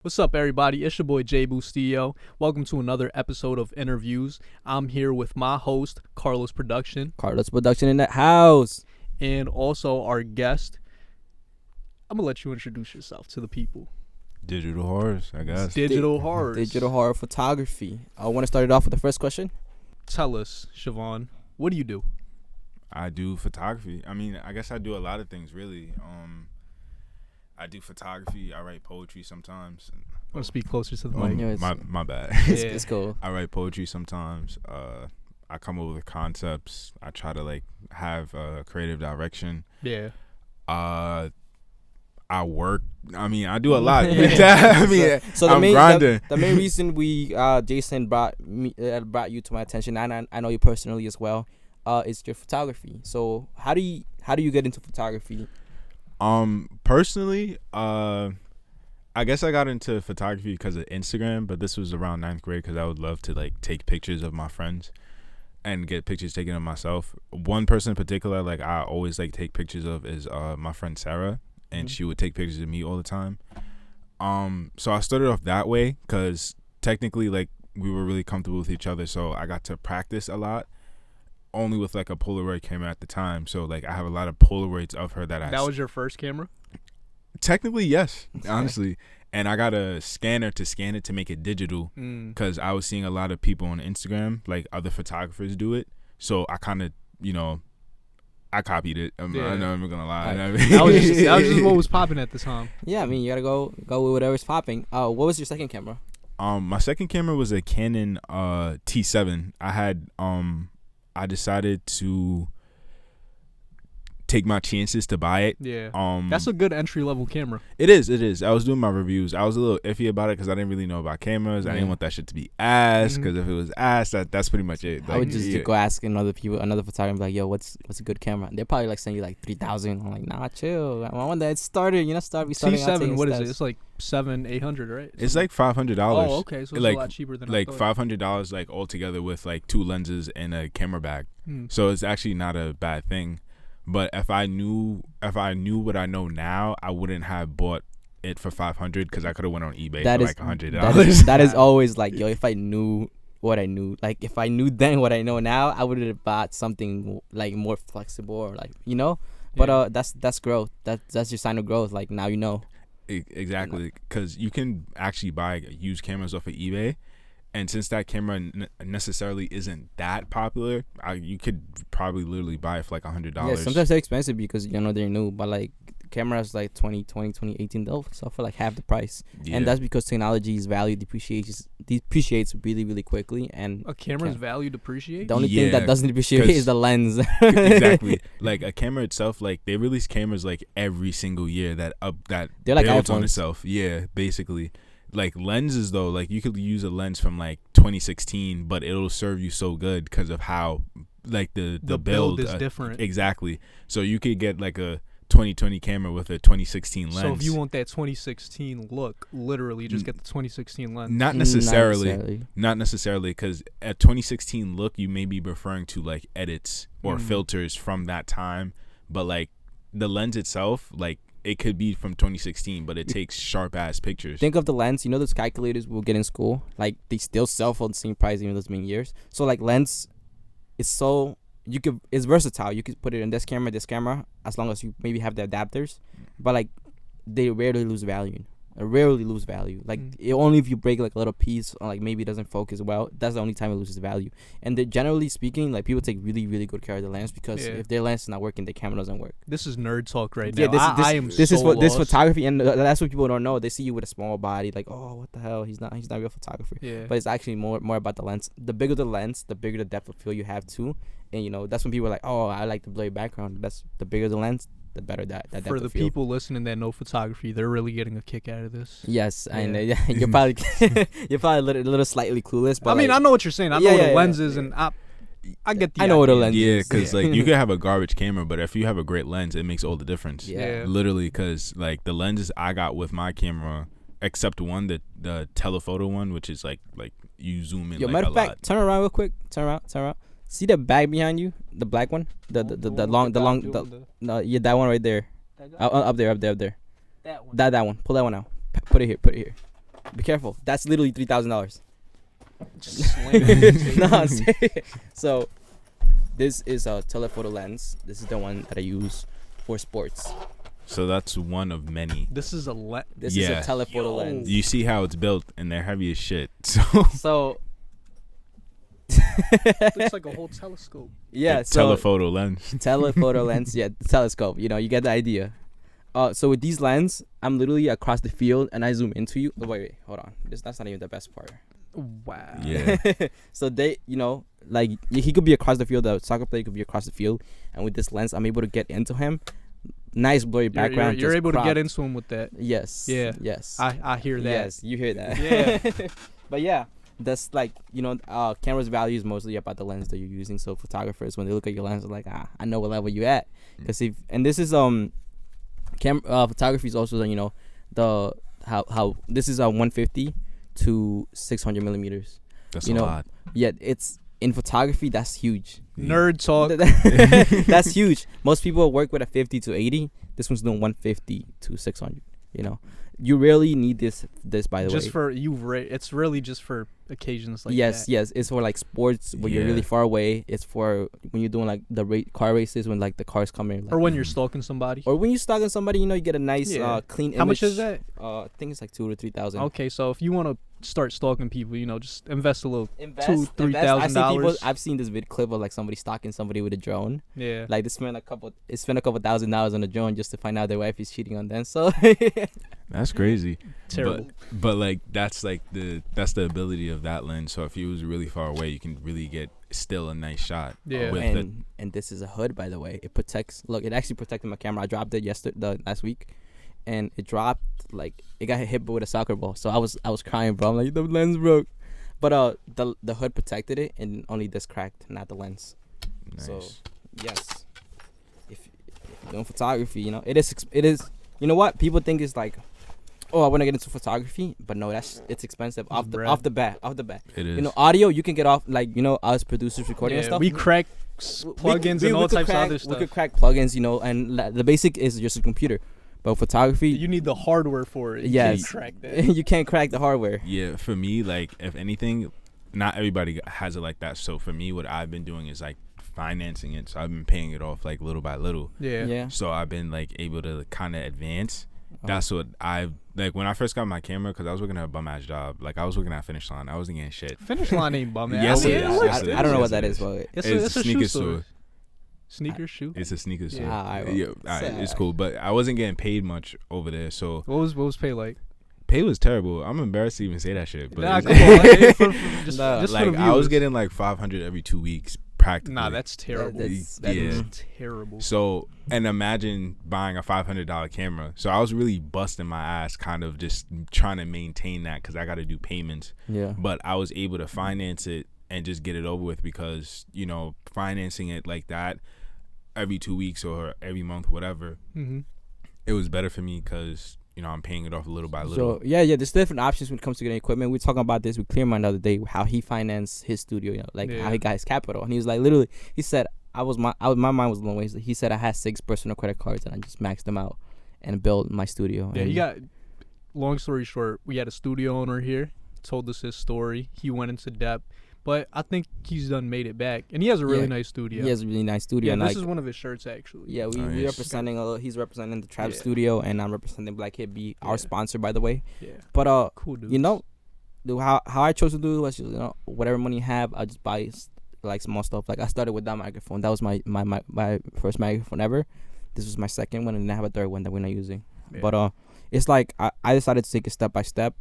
What's up, everybody? It's your boy Jay Bustillo. Welcome to another episode of Interviews. I'm here with my host, Carlos Production, in the house. and also our guest. I'm gonna let you introduce yourself to the people. Digital horrors, I guess. Digital horrors. Digital horror photography. I want to start it off with the first question. Tell us, Siobhan, what do you do? I do photography. I mean, I guess I do a lot of things, really. I do photography. I write poetry sometimes. I'm gonna speak closer to the Oh, mic. Yeah, my bad. It's cool. I write poetry sometimes. I come up with concepts. I try to have a creative direction. Yeah. I work. I mean, I do a lot. I mean, So the I'm main grinding. the main reason we Jason brought you to my attention, and I know you personally as well, is your photography. So how do you get into photography? Personally, I guess I got into photography because of Instagram, but this was around 9th grade because I would love to take pictures of my friends and get pictures taken of myself. One person in particular, I always take pictures of is my friend Sarah, and she would take pictures of me all the time. So I started off that way because technically we were really comfortable with each other, so I got to practice a lot. Only with a Polaroid camera at the time, so I have a lot of Polaroids of her that That was your first camera? technically, yes, honestly. And I got a scanner to scan it to make it digital because I was seeing a lot of people on Instagram, other photographers do it. So I kind of, I copied it. I'm not gonna lie. That was just what was popping at the time. Yeah, I mean, you gotta go with whatever's popping. What was your second camera? My second camera was a Canon T7. I decided to take my chances to buy it. Yeah. That's a good entry level camera. It is. I was doing my reviews. I was a little iffy about it because I didn't really know about cameras. I didn't want that shit to be ass because if it was ass, that's pretty much it. I would just go ask another photographer, yo, what's a good camera? They're probably saying you 3,000. I'm like, nah, chill. I want that started. We starting. T7, what is it? It's $700-800, right? It's $500. Oh, okay. So it's a lot cheaper than I thought. $500 altogether with 2 lenses and a camera bag. So it's actually not a bad thing. But if I knew what I know now, I wouldn't have bought it for $500 because I could have went on eBay for $100. That is always yo, if I knew what I knew, if I knew then what I know now, I would have bought something more flexible or But that's growth. That's your sign of growth. Now you know. Exactly, because you can actually buy used cameras off of eBay. And since that camera necessarily isn't that popular, you could probably literally buy it for $100. Yeah, sometimes they're expensive because they're new. But cameras 2018, they'll sell for half the price. Yeah. And that's because technology's value depreciates really, really quickly. And a camera's value depreciates? The only thing that doesn't depreciate is the lens. Exactly. A camera itself, they release cameras every single year that they're builds iPhones. on itself. Yeah, basically. Lenses though, you could use a lens from 2016, but it'll serve you so good because of how the build is different. Exactly. So you could get a 2020 camera with a 2016 lens. So if you want that 2016 look, literally just get the 2016 lens. Not necessarily, because a 2016 look you may be referring to edits or filters from that time, but the lens itself, it could be from 2016, but it takes sharp ass pictures. Think of the lens. You know those calculators we'll get in school? They still sell for the same price even though it's been years. So lens, it's versatile. You could put it in this camera, as long as you maybe have the adapters. But they rarely lose value. Only if you break a little piece or maybe it doesn't focus well, that's the only time it loses value. And generally speaking, people take really, really good care of the lens because if their lens is not working, the camera doesn't work. This is nerd talk right now. This is this photography, and that's what people don't know. They see you with a small body, oh, what the hell? He's not a real photographer. Yeah. But it's actually more about the lens. The bigger the lens, the bigger the depth of field you have too. And that's when people are oh, I like the blurry background. That's the bigger the lens, the better that for the people listening that know photography, they're really getting a kick out of this. Yes, I know. Yeah, you're probably a little slightly clueless. But I mean, I know what you're saying. I know what a lens is, and I get the I know what a lens is. Yeah, because you could have a garbage camera, but if you have a great lens, it makes all the difference. Yeah. Literally, because the lenses I got with my camera, except one, the telephoto one, which is you zoom in matter of fact, turn around real quick. Turn around. See the bag behind you, the black one, the long, that one right there, up there. That one. That one. Pull that one out. Put it here. Be careful. That's literally $3,000. Just slam it. No, I'm serious. So this is a telephoto lens. This is the one that I use for sports. So that's one of many. This is a This is Yeah. a telephoto Yo. lens. You see how it's built, and they're heavy as shit. So So looks like a whole telescope. yeah, a so telephoto lens. telephoto lens, yeah, telescope. You know, you get the idea. So with these lens, I'm literally across the field, and I zoom into you. Oh, wait, hold on. That's not even the best part. Wow. Yeah. So they, you know, like he could be across the field. The soccer player could be across the field, and with this lens, I'm able to get into him. Nice blurry background. You're just able to get cropped. into him with that. Yes. Yeah. Yes. I hear that. Yes, you hear that. Yeah. But yeah, that's like, you know, camera's value is mostly about the lens that you're using. So photographers, when they look at your lens, they're like, I know what level you at. Because this is photography is also, you know, the how this is a 150 to 600 millimeters. That's You a know, lot. Yeah, it's in photography. That's huge. Nerd talk. That's huge. Most people work with a 50 to 80. This one's doing 150 to 600. You know, you rarely need this by the way. Just for you, it's really just for occasions like yes, that. yes. It's for like sports when you're really Yeah. far away. It's for when you're doing like the car races when like the cars come in. Like, Or when you're stalking somebody. or when you're stalking somebody, you know, you get a nice Yeah. clean image. How much is that? I think it's like 2,000 to 3,000. Okay, so if you want to start stalking people, you know, just invest a little. Invest, $2,000-$3,000. I've seen this clip of like somebody stalking somebody with a drone. Yeah. Like they spend a couple $1,000 on a drone just to find out their wife is cheating on them. So That's crazy. Terrible. But like that's the ability of that lens. So if you was really far away, you can really get still a nice shot. Yeah. With and this is a hood, by the way. It protects. Look, it actually protected my camera. I dropped it last week, and it dropped like it got hit with a soccer ball. So I was crying, bro. I'm like, the lens broke, but the hood protected it, and only this cracked, not the lens. nice. So yes, if you're doing photography, you know it is. You know what people think is like, oh, I want to get into photography, but no, it's expensive off the bat. It is. You know, audio you can get off, like, you know, us producers recording and Yeah, stuff. we crack plugins and all types of other We stuff. could crack plugins, you know, and the basic is just a computer. But photography, You need the hardware for it. You Yes. can't crack that. you can't crack the hardware. Yeah, for me, like if anything, not everybody has it like that. So for me, what I've been doing is like financing it. So I've been paying it off like little by little. Yeah. Yeah. So I've been like able to kind of advance. Uh-huh. That's what I've like when I first got my camera, because I was working at a bum ass job. Like I was working at Finish Line. I wasn't getting shit. Finish line ain't bum ass. Yes, I it mean, is. looks Yes, it good. I don't know Yes, what that it is, is. but It's It's a a shoe sneaker store. store. Sneaker shoe. It's a sneaker store. alright, Yeah, it's cool, but I wasn't getting paid much over there. So What was pay like? pay was terrible. I'm embarrassed to even say that shit. But Nah, it's- come on. Just Nah, for like the I was viewers. getting like 500 every 2 weeks practically. Nah, that's terrible. That's That is Yeah. terrible. So, and imagine buying a $500 camera. So I was really busting my ass, kind of just trying to maintain that because I got to do payments. yeah. But I was able to finance it and just get it over with because, you know, financing it like that every 2 weeks or every month, whatever, Mm-hmm. it was better for me because, you know, I'm paying it off little by little. So yeah, there's different options when it comes to getting equipment. We were talking about this with Clearmind the other day, how he financed his studio, you know, like Yeah. how he got his capital. And he was like, literally, he said, my mind was blown away. He said I had 6 personal credit cards and I just maxed them out and built my studio. Yeah, and he got. Long story short, we had a studio owner here. Told us his story. He went into depth, but I think he's done made it back, and he has a really Yeah. nice studio. He has a really nice studio. Yeah, and this like, is one of his shirts actually. yeah, we Nice. representing. He's representing the Trap Yeah. Studio, and I'm representing Black Kid B, our Yeah. sponsor, by the way. Yeah. But Cool dude. you know, how I chose to do it was just, you know, whatever money I have, I just buy like small stuff. Like I started with that microphone. That was my first microphone ever. This was my second one, and then I have a third one that we're not using. Yeah. But it's like I decided to take it step by step,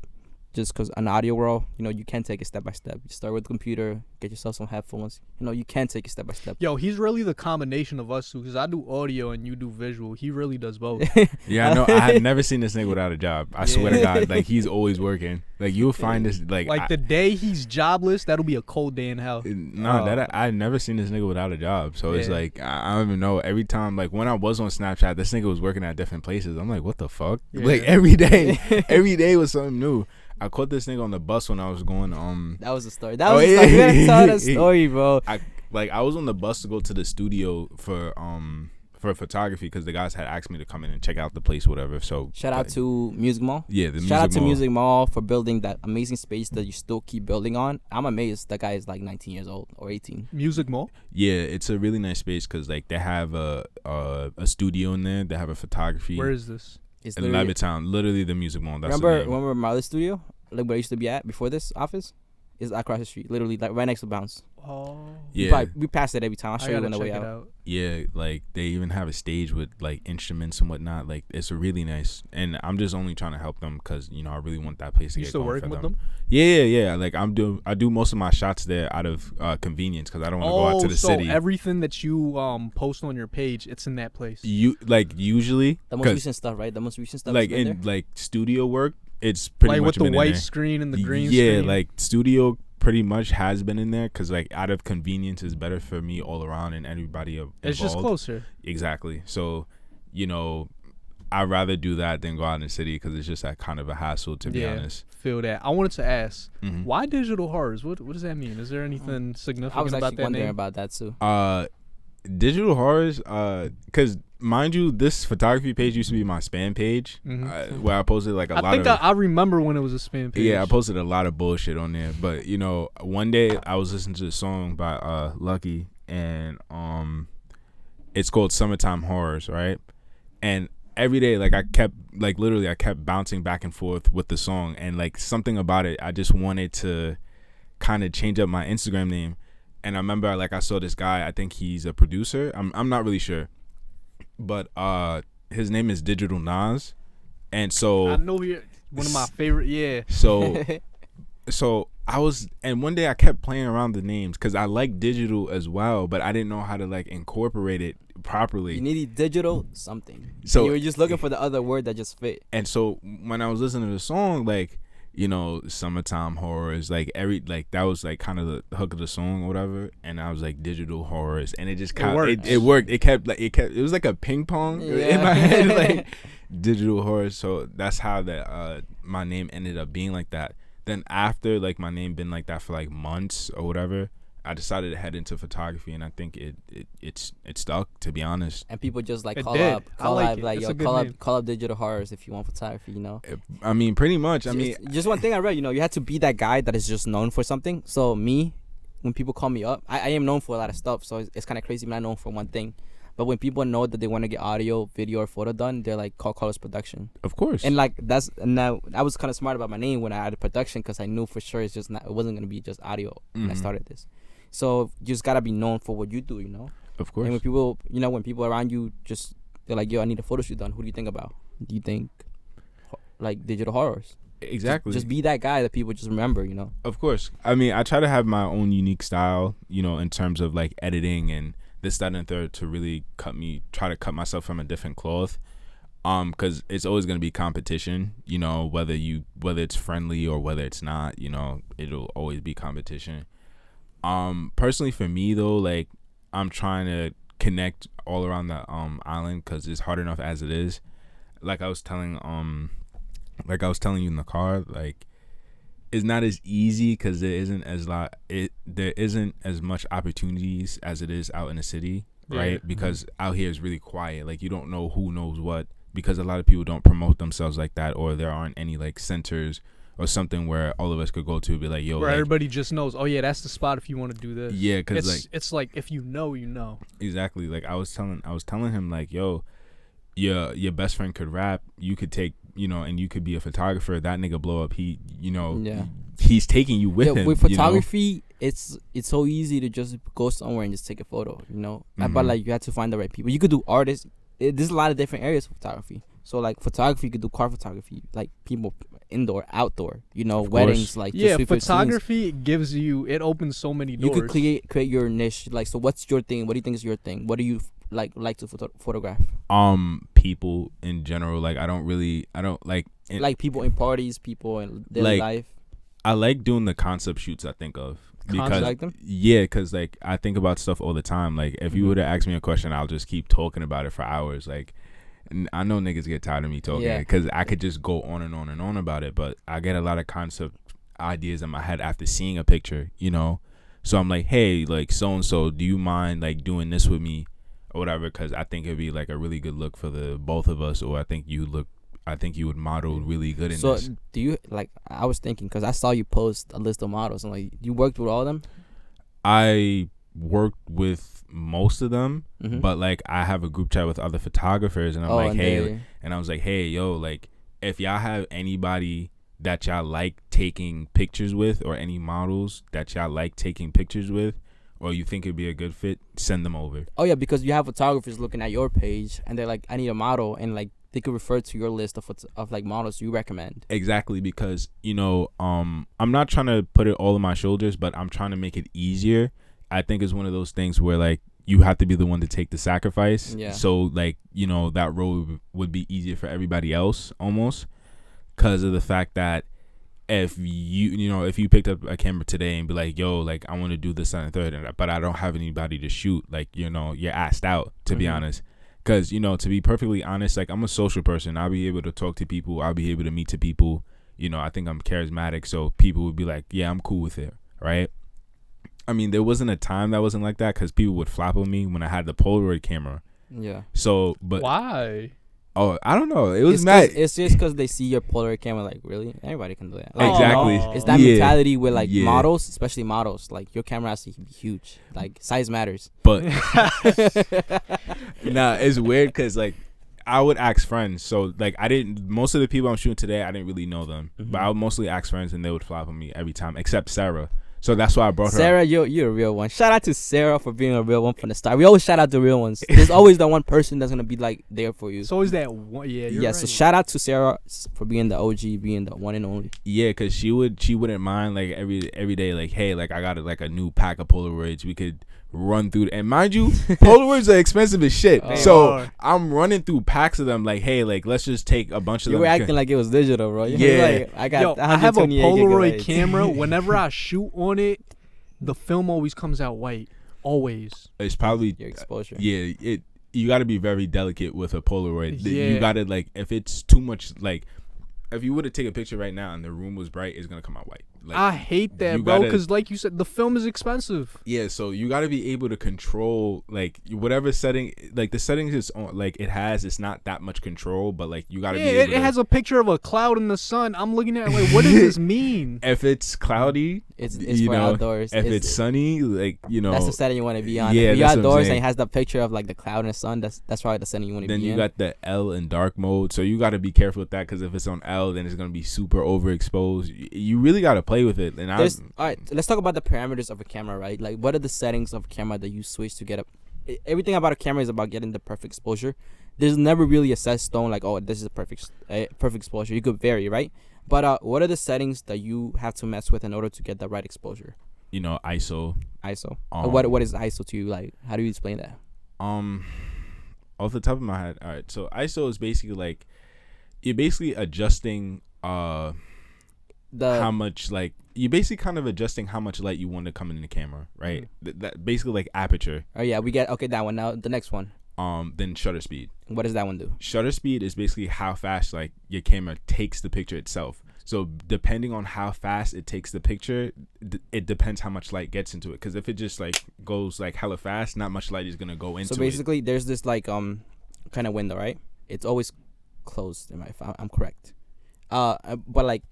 just because an audio world, you know, you can take it step by step. You start with the computer, get yourself some headphones. You know, you can take it step by step. Yo, he's really the combination of us two, because I do audio and you do visual. He really does both. Yeah, I know. I had never seen this nigga without a job. I swear to Yeah. God, like he's always working. Like you'll find this like The day he's jobless, that'll be a cold day in hell. I never seen this nigga without a job. So it's Yeah. like I don't even know. Every time, like when I was on Snapchat, this nigga was working at different places. I'm like, what the fuck? Yeah. Like every day was something new. I caught this nigga on the bus when I was going. That was the story. That was the story. You gotta tell that story, bro. I was on the bus to go to the studio for for photography because the guys had asked me to come in and check out the place, whatever. So Shout out to Music Mall. yeah, the Shout out to Mall. Music Mall for building that amazing space that you still keep building on. I'm amazed that guy is like 19 years old or 18. Music Mall. Yeah, it's a really nice space because like they have a studio in there. They have a photography. Where is this? It's in literally, Levittown, literally the Music Mall. That's remember the name. remember my other studio, like where I used to be at before this office, is across the street, literally like right next to Bounce. Oh. Yeah, We pass it every time. I'll I show you gotta on the check way it out. out. yeah. Like they even have a stage with like instruments and whatnot. Like it's a really nice. And I'm just only trying to help them because I really want that place to You get still going working for with them. them? Yeah. Like I do most of my shots there out of convenience because I don't want to go out to the so city. everything that you post on your page, it's in that place. You like usually The most 'cause, recent stuff, right? The most recent stuff. like is in there? like studio work, it's pretty Like much with the been in white there. screen and the green Yeah, screen. like studio pretty much has been in there because like out of convenience is better for me all around and everybody involved. it's just closer. Exactly. So, I'd rather do that than go out in the city because it's just that kind of a hassle, to be honest. Feel that. I wanted to ask, Mhm. why digital horrors? What does that mean? Is there anything significant I was about actually that wondering name? about that too. Digital horrors, because mind you, this photography page used to be my spam page, where I posted like a I lot think of. I remember when it was a spam page. Yeah, I posted a lot of bullshit on there. But one day I was listening to a song by Lucky, and it's called "Summertime Horrors," right? And every day, like I kept bouncing back and forth with the song, and like something about it, I just wanted to kind of change up my Instagram name. And I remember like I saw this guy. I think he's a producer. I'm not really sure, but his name is Digital Nas, and so I know you're one of my favorite. Yeah. So I was, and one day I kept playing around the names because I like digital as well, but I didn't know how to like incorporate it properly. You needed digital something. So So you were just looking for the other word that just fit. And so when I was listening to the song, like "Summertime Horrors," like that was like kind of the hook of the song or whatever, and I was like "Digital Horrors," and it just kind of it worked. It was like a ping pong in my head, like "Digital Horrors." So that's how that my name ended up being like that. Then after like my name been like that for like months or whatever, I decided to head into photography, and I think it stuck, to be honest. And people just like It call did. up, I call like up, it. like It's yo, a good name. call up Digital Horrors if you want photography. I mean, pretty much. I mean, just one thing I read, you had to be that guy that is just known for something. So me, when people call me up, I am known for a lot of stuff. So it's kind of crazy. I'm not known for one thing. But when people know that they want to get audio, video, or photo done, they're like, call Colors Production. of course. And like now I was kind of smart about my name when I added production because I knew for sure it wasn't gonna be just audio when I started this. So you just gotta be known for what you do, Of course. And when people, when people around you they're like, yo, I need a photo shoot done. Who do you think about? Do you think like Digital Horrors? Exactly. Just be that guy that people just remember, Of course. I mean, I try to have my own unique style, in terms of like editing and this, that, and the third to really try to cut myself from a different cloth. Because it's always going to be competition, whether it's friendly or whether it's not, it'll always be competition. Personally for me though, like I'm trying to connect all around the island because it's hard enough as it is. Like I was telling you in the car, like it's not as easy because there isn't as much opportunities as it is out in the city, right? Yeah. Because out here is really quiet. Like you don't know who knows what, because a lot of people don't promote themselves like that, or there aren't any like centers or something where all of us could go to be like, yo, Where like, everybody just knows. Oh yeah, that's the spot if you want to do this. yeah, because it's like if you know, you know. exactly. Like I was telling him like, yo, your best friend could rap, you could take, and you could be a photographer. That nigga blow up. He's taking you with him. With photography, it's so easy to just go somewhere and just take a photo. But like you have to find the right people. You could do artists. There's a lot of different areas of photography. So like photography, you could do car photography, like people indoor, outdoor. Weddings, like just sweep your scenes. Photography it opens so many doors. You could create your niche. Like, so what's your thing? What do you think is your thing? What do you like to photograph? People in general. Like I don't like like people in parties, people in daily life. I like doing the concept shoots. I think of because like them? Yeah, because like I think about stuff all the time. Like if you were to ask me a question, I'll just keep talking about it for hours. Like I know niggas get tired of me talking because I could just go on and on and on about it. But I get a lot of concept ideas in my head after seeing a picture. So I'm like, hey, like so and so, do you mind like doing this with me? or whatever, because I think it'd be like a really good look for the both of us, or I think you would model really good in So this. do you like? I was thinking because I saw you post a list of models. I'm like, you worked with all of them. I worked with most of them, Mhm. but like I have a group chat with other photographers, and I'm like, and hey, and I was like, hey, yo, like if y'all have anybody that y'all like taking pictures with, or any models that y'all like taking pictures with, or you think it'd be a good fit, send them over. Oh yeah, because you have photographers looking at your page and they're like, I need a model, and like they could refer to your list of like models you recommend. Exactly, because I'm not trying to put it all on my shoulders, but I'm trying to make it easier. I think it's one of those things where like you have to be the one to take the sacrifice. Yeah. So like that road would be easier for everybody else almost, because of the fact that if if you picked up a camera today and be like, yo, like I want to do this on the third, but I don't have anybody to shoot, like you're asked out, to be honest. Because to be perfectly honest, like I'm a social person. I'll be able to talk to people. I'll be able to meet to people. I think I'm charismatic, so people would be like, yeah, I'm cool with it, right? I mean, there wasn't a time that wasn't like that, because people would flop on me when I had the Polaroid camera. Yeah. So, but Why? oh, I don't know. It was It's mad. it's just because they see your Polaroid camera, like, really? Anybody can do that. Like, Exactly. It's that Yeah. mentality with, like, Yeah. models, especially models. Like, your camera has to be huge. Like, size matters. But nah, it's weird because like I would ask friends. So like most of the people I'm shooting today, I didn't really know them, but I would mostly ask friends, and they would flop on me every time, except Sarah. So that's why I brought her. Sarah, you're a real one. Shout out to Sarah for being a real one from the start. We always shout out the real ones. There's always that one person that's going to be, like, there for you. It's always that one. Yeah, you're Yeah, right. so shout out to Sarah for being the OG, being the one and only. Yeah, because she wouldn't mind like every day, like, hey, like I got like a new pack of Polaroids, we could run through, and mind you, Polaroids are expensive as shit. They So are. I'm running through packs of them, like, hey, like let's just take a bunch of You them. were acting like it was digital, bro. You were Yeah. like, I got Yo, I have a 128 Polaroid gigabytes. camera. Whenever I shoot on it, the film always comes out white. Always. It's probably Your exposure. yeah, you got to be very delicate with a Polaroid. Yeah. You got to, like, if it's too much, like if you were to take a picture right now and the room was bright, it's gonna come out white. Like, I hate that, you bro, gotta- because like you said, the film is expensive. yeah, so you got to be able to control like whatever setting, like the settings is on, like it's not that much control, but like you got to Yeah, be able it has a picture of a cloud in the sun. I'm looking at it like, what does this mean? if it's cloudy, It's you for know, outdoors. if it's sunny, like that's the setting you want to be on. Yeah, if you're that's what I'm outdoors and saying. it has the picture of like the cloud and the sun, that's probably the setting you want to then be you in. got the L and dark mode, so you got to be careful with that, because if it's on L, then it's gonna be super overexposed. You really got to play with it. And All right, let's talk about the parameters of a camera, right? Like, what are the settings of a camera that you switch to get everything about a camera is about getting the perfect exposure. There's never really a set stone like, oh, this is a perfect exposure. You could vary, right? But what are the settings that you have to mess with in order to get the right exposure? ISO. ISO. Um, What is ISO to you? Like, how do you explain that? Off the top of my head, all right. So ISO is basically like you're basically adjusting how much, like you're basically kind of adjusting how much light you want to come in the camera, right? That basically like aperture. Oh yeah, we get that one. Now the next one. Then shutter speed. What does that one do? Shutter speed is basically how fast like your camera takes the picture itself. So depending on how fast it takes the picture, it depends how much light gets into it. Because if it just like goes like hella fast, not much light is gonna go into it. So basically, there's this like kind of window, right? It's always closed. If I'm correct. But like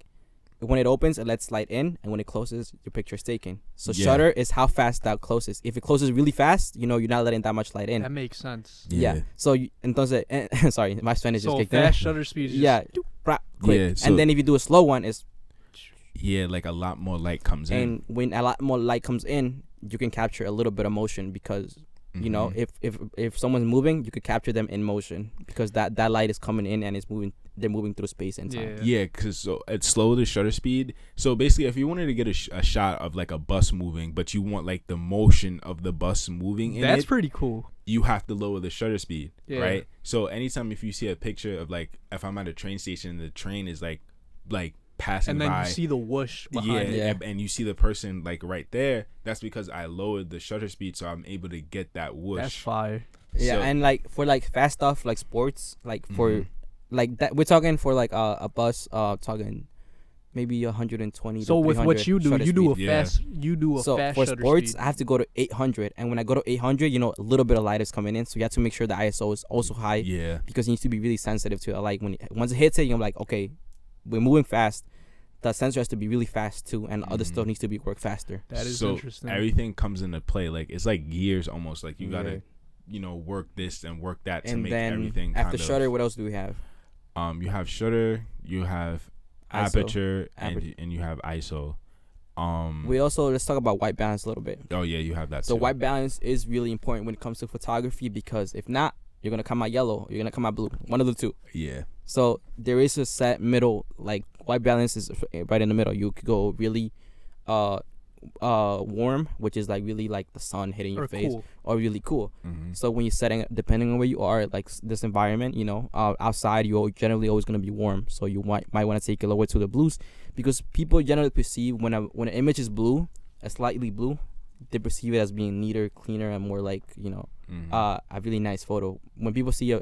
when it opens, it lets light in, and when it closes, your picture is taken. So Yeah. shutter is how fast that closes. If it closes really fast, you're not letting that much light in. That makes sense. Yeah. So entonces, sorry, my Spanish just So kicked in. fast shutter speed is just Yeah. Quick. Yeah, so- and then if you do a slow one, it's Yeah, like a lot more light comes in. and when a lot more light comes in, you can capture a little bit of motion because Mhm. if someone's moving, you could capture them in motion because that light is coming in and it's moving. They're moving through space and time. Yeah. Yeah, because so it's slow the shutter speed. So basically, if you wanted to get a shot of like a bus moving, but you want like the motion of the bus moving in That's it, pretty cool. you have to lower the shutter speed, Yeah. right? So anytime if you see a picture of like if I'm at a train station and the train is like passing And then by, you see the whoosh yeah, behind it. Yeah. and you see the person like right there, that's because I lowered the shutter speed, so I'm able to get that whoosh. That's fire. Yeah, So- and like for like fast stuff like sports, like for Mhm. like that we're talking for like a bus talking maybe 120. So to with what 300 you do, shutter you do a speed. Yeah. fast, you do a So fast for shutter sports, speed. I have to go to 800, and when I go to 800, you know, a little bit of light is coming in, so you have to make sure the ISO is also high Yeah. because you need to be really sensitive to it. Like once it hits it, you're like, okay, we're moving fast. The sensor has to be really fast too, and other stuff needs to be work faster. That is so interesting. everything comes into play. Like it's like gears almost. Like you Yeah. gotta, work this and work that to And make then everything. after kind shutter, of, what else do we have? you have shutter, you have ISO. aperture, Aperture. and you have ISO. We also let's talk about white balance a little bit. Oh yeah, you have that. So too. white balance is really important when it comes to photography because if not, you're gonna come out yellow, or you're gonna come out blue, one of the two. Yeah. So there is a set middle, like white balance is right in the middle. You could go really warm, which is like really like the sun hitting your or face, cool. or really cool. Mm-hmm. So when you're setting, depending on where you are, like this environment, you know, outside you're generally always gonna be warm. So you might want to take it lower to the blues because people generally perceive when an image is blue, a slightly blue, they perceive it as being neater, cleaner, and more like, you know, Mm-hmm. a really nice photo. When people see a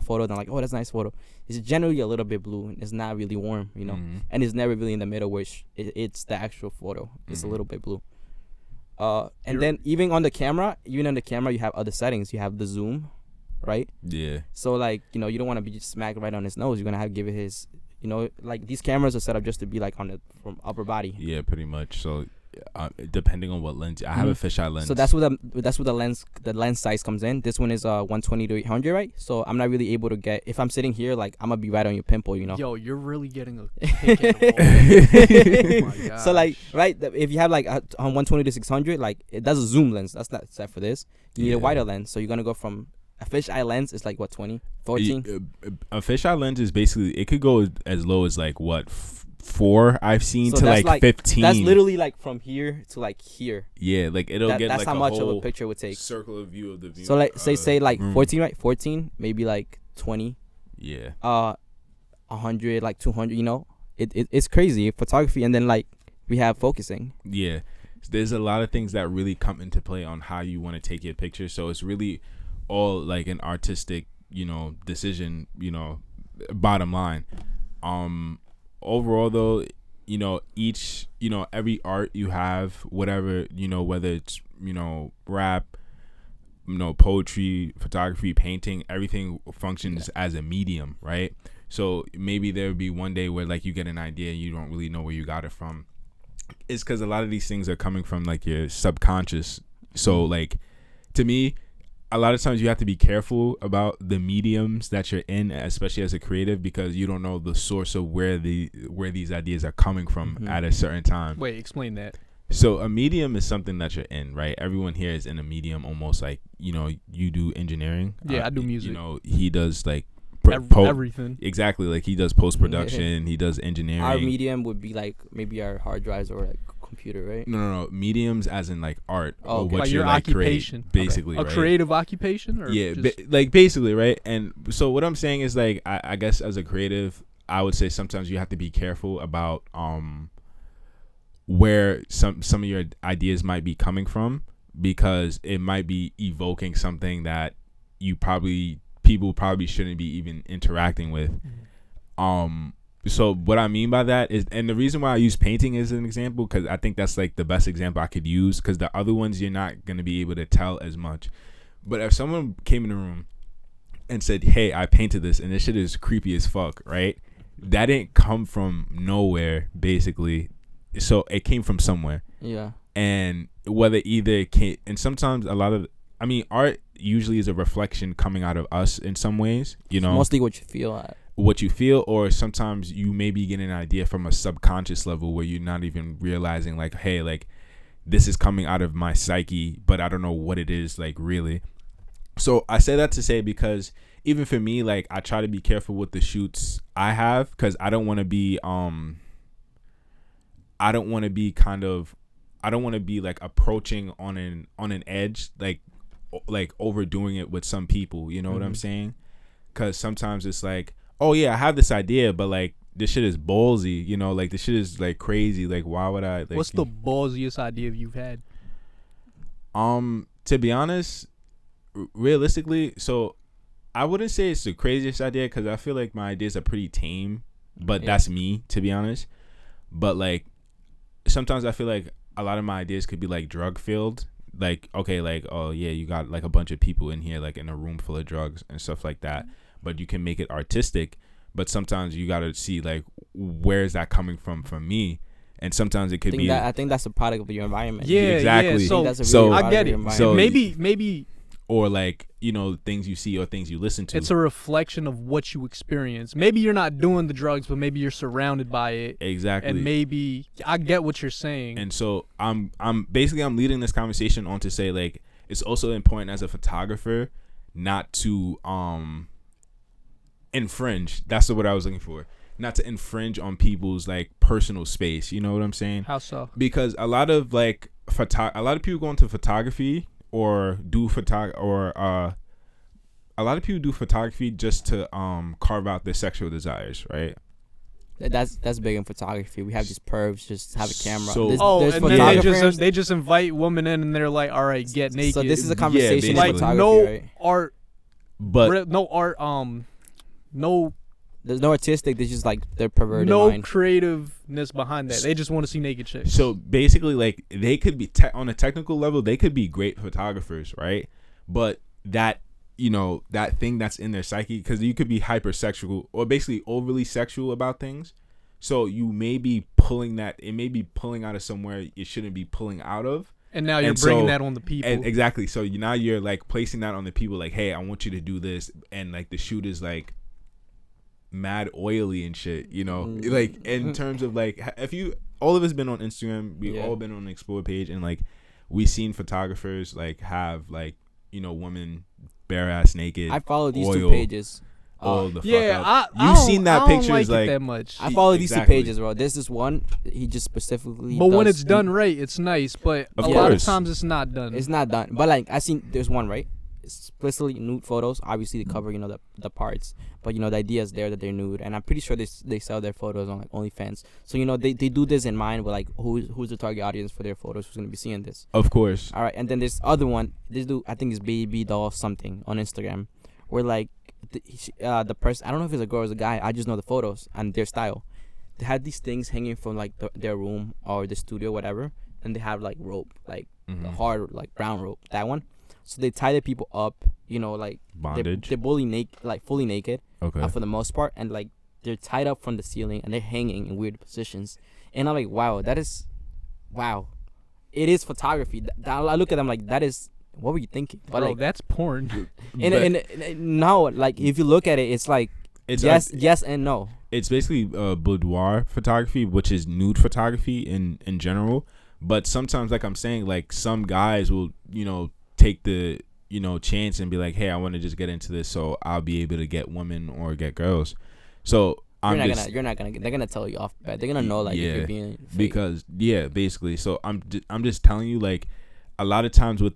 photo, they're like, oh, that's a nice photo. It's generally a little bit blue. And it's not really warm, you know, Mhm. and it's never really in the middle, which it's the actual photo. It's a Mhm. little bit blue. And You're- then even on the camera, you have other settings. You have the zoom, right? Yeah. So like, you know, you don't want to be just smacked right on his nose. You're gonna have to give it his, you know, like these cameras are set up just to be like on the from upper body. Yeah, pretty much. So, depending on what lens, I have a Mhm. fisheye lens. So that's where the lens size comes in. This one is 120 to 800, right? So I'm not really able to get, if I'm sitting here, like I'm gonna be right on your pimple, you know. Yo, you're really getting a kick out of all this. Oh my So like, gosh. right, if you have like on 120 to 600, like that's a zoom lens. That's not set for this. You need Yeah. a wider lens. So you're gonna go from a fisheye lens is like what 20, 14. A fisheye lens is basically, it could go as low as like what 4 I've seen So to that's like 15. That's literally like from here to like here. Yeah, like it'll get That's like how a much of whole a picture would take. circle of view of the view. So like say like room. 14, right? 14, maybe like 20, Yeah. 100, like 200. You know, it's crazy photography, and then like we have focusing. Yeah. There's a lot of things that really come into play on how you want to take your picture. So it's really all like an artistic, decision, bottom line. Overall though, each, every art you have, whatever, whether it's, rap, poetry, photography, painting, everything functions as a medium, right? So maybe there would be one day where like you get an idea and you don't really know where you got it from. It's because a lot of these things are coming from like your subconscious. So like, to me, a lot of times you have to be careful about the mediums that you're in, especially as a creative, because you don't know the source of where these ideas are coming from at a certain time. Wait, explain that. So a medium is something that you're in, right? Everyone here is in a medium, almost like, you do engineering. Yeah, I do music. He does like Everything. Exactly, like he does post-production, he does engineering. Our medium would be like maybe our hard drives or like computer, right? No. Mediums as in like art Oh, or okay. what Like you're your like occupation. basically, A right? creative occupation? Or Yeah, just, like basically, right? And so what I'm saying is like, I guess as a creative, I would say sometimes you have to be careful about where some of your ideas might be coming from, because it might be evoking something that people probably shouldn't be even interacting with. So what I mean by that is, and the reason why I use painting as an example, because I think that's like the best example I could use, because the other ones you're not going to be able to tell as much. But if someone came in the room and said, hey, I painted this and this shit is creepy as fuck, right? That didn't come from nowhere, basically. So it came from somewhere. Yeah. And whether either it came, and sometimes art usually is a reflection coming out of us in some ways, Mostly what you feel. Or sometimes you may be getting an idea from a subconscious level where you're not even realizing like, hey, like this is coming out of my psyche, but I don't know what it is, like, really. So I say that to say, because even for me, like, I try to be careful with the shoots I have, because I don't want to be like approaching on an edge, like overdoing it with some people, you know what I'm saying? Because sometimes it's like, oh yeah, I have this idea, but like this shit is ballsy, like this shit is like crazy, like why would I, like, what's the ballsiest idea you've had? To be honest, realistically, so I wouldn't say it's the craziest idea, because I feel like my ideas are pretty tame, but Yeah. that's me, to be honest. but like sometimes I feel like a lot of my ideas could be like drug filled. Like, okay, like, oh yeah, you got like a bunch of people in here, like in a room full of drugs and stuff like that. But you can make it artistic. But sometimes you gotta see like where is that coming from me, and sometimes it could be. I think that's a product of your environment. Yeah, exactly. Yeah. So, that's a so really I get it. So maybe or like, you know, things you see or things you listen to. it's a reflection of what you experience. Maybe you're not doing the drugs, but maybe you're surrounded by it. Exactly. And maybe I get what you're saying. And so I'm leading this conversation on to say like it's also important as a photographer not to infringe. That's the word I was looking for. Not to infringe on people's like personal space. You know what I'm saying? How so? Because a lot of like a lot of people go into photography or do a lot of people do photography just to carve out their sexual desires, right? That's big in photography. We have these pervs just have a camera. So- There's and then photographers. they just invite women in, and they're like, "All right, get naked." So this is a conversation in basically. like photography, no right? art, But no art, no There's no artistic. There's just like their perverted mind. creativeness behind that. They just want to see naked chicks. so basically, like they could be on a technical level, they could be great photographers, right? But that, you know, that thing that's in their psyche, because you could be hypersexual or basically overly sexual about things. So you may be pulling that. It may be pulling out of somewhere it shouldn't be pulling out of. And now you're And bringing so- that on the people. And exactly. So now you're like placing that on the people. Like, hey, I want you to do this, and like the shoot is like mad oily and shit. You know, like in terms of like if you all of us been on Instagram, we've all been on the Explore page, and like we seen photographers like have like, you know, women bare ass naked. I follow these two oil, pages. all the yeah, fuck I up. You've seen that I don't picture like is it like that much. I follow these two Exactly. pages, bro. There's this one. He just specifically. But when does- it's done right, it's nice. But Of a lot of course. times it's not done. It's not done. But like I seen, there's one right. Explicitly nude photos. Obviously they cover, you know, the parts. But you know the idea is there that they're nude, and I'm pretty sure they sell their photos on like OnlyFans. So you know they do this in mind with like who's the target audience for their photos, who's gonna be seeing this. Of course. All right, and then this other one, this dude I think is Baby Doll something on Instagram, where like the person, I don't know if it's a girl or a guy, I just know the photos and their style. They had these things hanging from like their room or the studio, whatever, and they have like rope, like the hard like brown rope, that one. So they tie the people up, you know, like Bondage. they're fully naked, like fully naked, Okay. for the most part, and like they're tied up from the ceiling and they're hanging in weird positions. And I'm like, wow, it is photography. I look at them like, that is, what were you thinking? But Bro, like, that's porn. and no, like if you look at it, it's like It's yes and no. It's basically boudoir photography, which is nude photography in general. But sometimes, like I'm saying, like some guys will, you know, take the, you know, chance and be like, hey, I want to just get into this so I'll be able to get women or get girls. So You're not gonna they're gonna tell you off bad. They're gonna know like if you're being fake. because basically. So I'm just telling you, like, a lot of times with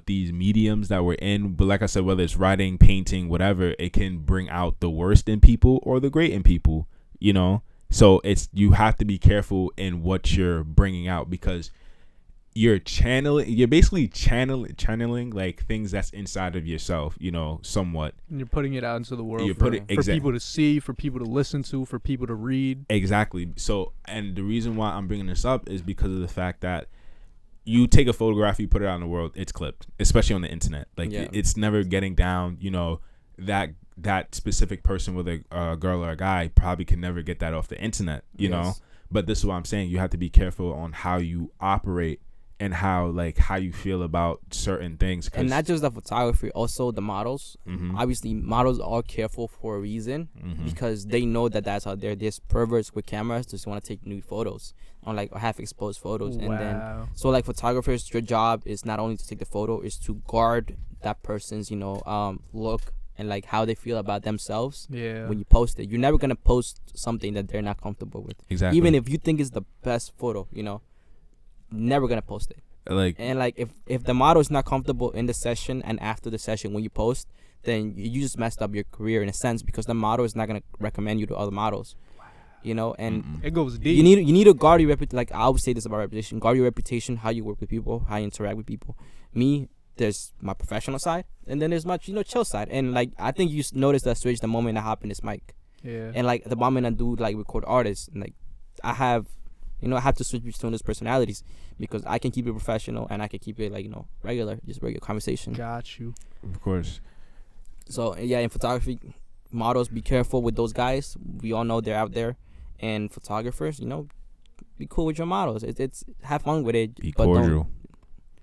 these mediums that we're in, but like I said, whether it's writing, painting, whatever, it can bring out the worst in people or the great in people, you know. So you have to be careful in what you're bringing out, because you're basically channeling like things that's inside of yourself, you know, somewhat. And you're putting it out into the world You're for putting- people to see, for people to listen to, for people to read. Exactly. So, and the reason why I'm bringing this up is because of the fact that you take a photograph, you put it out in the world, it's clipped, especially on the internet. Like it's never getting down, you know, that specific person with a girl or a guy probably can never get that off the internet, you know. But this is what I'm saying. You have to be careful on how you operate and how you feel about certain things. And not just the photography, also the models. Obviously, models are careful for a reason, because they know that that's out there. There's perverts with cameras just want to take nude photos on like half exposed photos. Wow. And then so like photographers, your job is not only to take the photo, is to guard that person's, you know, look and like how they feel about themselves. Yeah. When you post it, you're never gonna post something that they're not comfortable with. Exactly. Even if you think it's the best photo, you know, never gonna post it. Like, And like if the model is not comfortable in the session and after the session when you post, then you just messed up your career in a sense, because the model is not gonna recommend you to other models. You know, and It goes deep. you need to guard your reputation. Like I always say this about reputation: guard your reputation, how you work with people, how you interact with people. Me, there's my professional side, and then there's my chill side. And like I think you noticed that switch the moment I hop in this mic, Yeah. and like the moment I do like record artists, and like I have, I have to switch between those personalities because I can keep it professional and I can keep it like regular, just regular conversation. Got you. Of course. So yeah, in photography, models, be careful with those guys. We all know they're out there, and photographers, be cool with your models. It's have fun with it. Be but don't- cordial.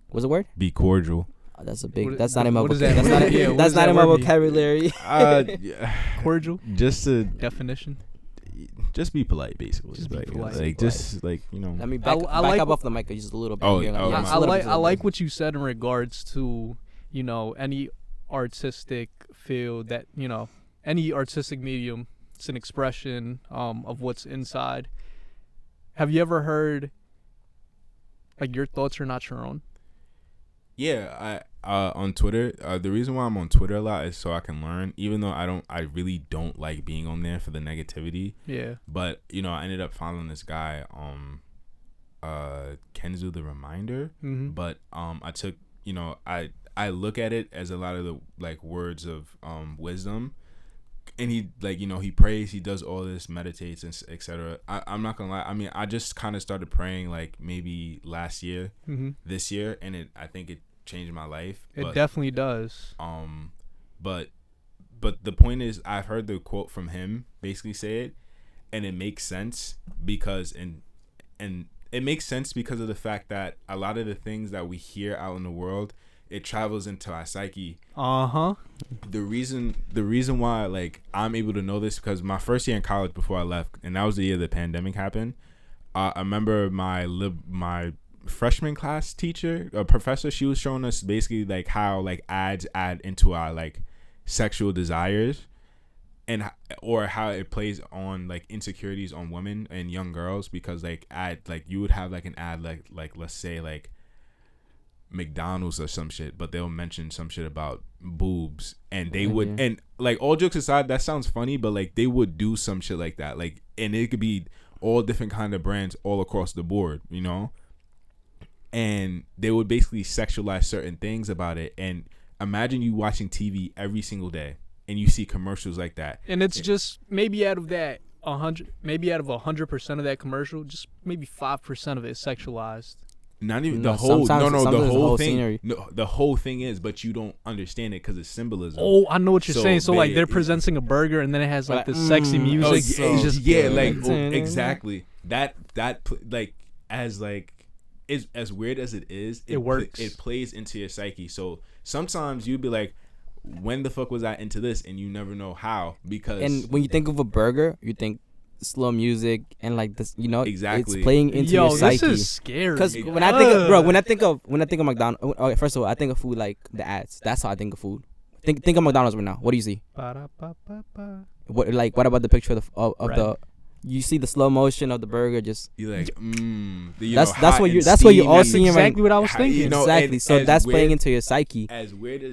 What's the word? Be cordial. Oh, that's a big. What- That's not in my. what does vocab- that That's not. word- yeah, what That's does not that in my word mean? vocabulary. Yeah, Cordial just to definition. just be polite, basically. Just be like, polite. like just like Let me I back like up what- off the mic just a little bit. Oh, You're oh, gonna- my just I a little like bit, I like what you said in regards to any artistic field that any artistic medium. It's an expression of what's inside. Have you ever heard like your thoughts are not your own? Yeah, I on Twitter. The reason why I'm on Twitter a lot is so I can learn. Even though I really don't like being on there for the negativity. Yeah. But I ended up following this guy, Kenzu the Reminder. Mm-hmm. But I took, I look at it as a lot of the like words of wisdom, and he he prays, he does all this, meditates and etc. I'm not gonna lie. I mean, I just kind of started praying like maybe last year, Mm-hmm. this year, and I think it changed my life. It but, definitely does. but the point is, I've heard the quote from him basically say it, and it makes sense because and it makes sense because of the fact that a lot of the things that we hear out in the world, it travels into our psyche. Uh-huh. The reason why like I'm able to know this because my first year in college before I left, and that was the year the pandemic happened. I remember my freshman class teacher, a professor, she was showing us basically like how like ads add into our like sexual desires, and or how it plays on like insecurities on women and young girls, because like you would have like an ad like let's say like McDonald's or some shit, but they'll mention some shit about boobs, and they would, and like all jokes aside, that sounds funny, but like they would do some shit like that, like, and it could be all different kind of brands all across the board, and they would basically sexualize certain things about it. And imagine you watching TV every single day and you see commercials like that, And it's just maybe out of that 100% of that commercial, just maybe 5% of it is sexualized. not even No, the whole sometimes the it's whole whole thing. scenery. No, the whole thing is, but you don't understand it because it's symbolism. Oh, I know what you're So, saying. So like man, they're it- presenting a burger and then it has like Like, this sexy music. Oh, It's yeah, so just yeah, good. like Like, exactly that like as like is as weird as it is, It works. It plays into your psyche. So sometimes you'd be like, when the fuck was I into this? And you never know how, because And when you think of a burger, you think slow music and like this, Exactly. it's playing into Yo, your psyche. this is scary. Because It- when I think of McDonald's, okay, first of all, I think of food like the ads. That's how I think of food. Think of McDonald's right now. What do you see? Ba-da-ba-ba-ba. What about the picture of Bread. the? You see the slow motion of the burger, just you're like, that's hot what and that's what you're all steamy. seeing right. Exactly what I was How- thinking. you know, Exactly. and So as that's playing weird- into your psyche. As weird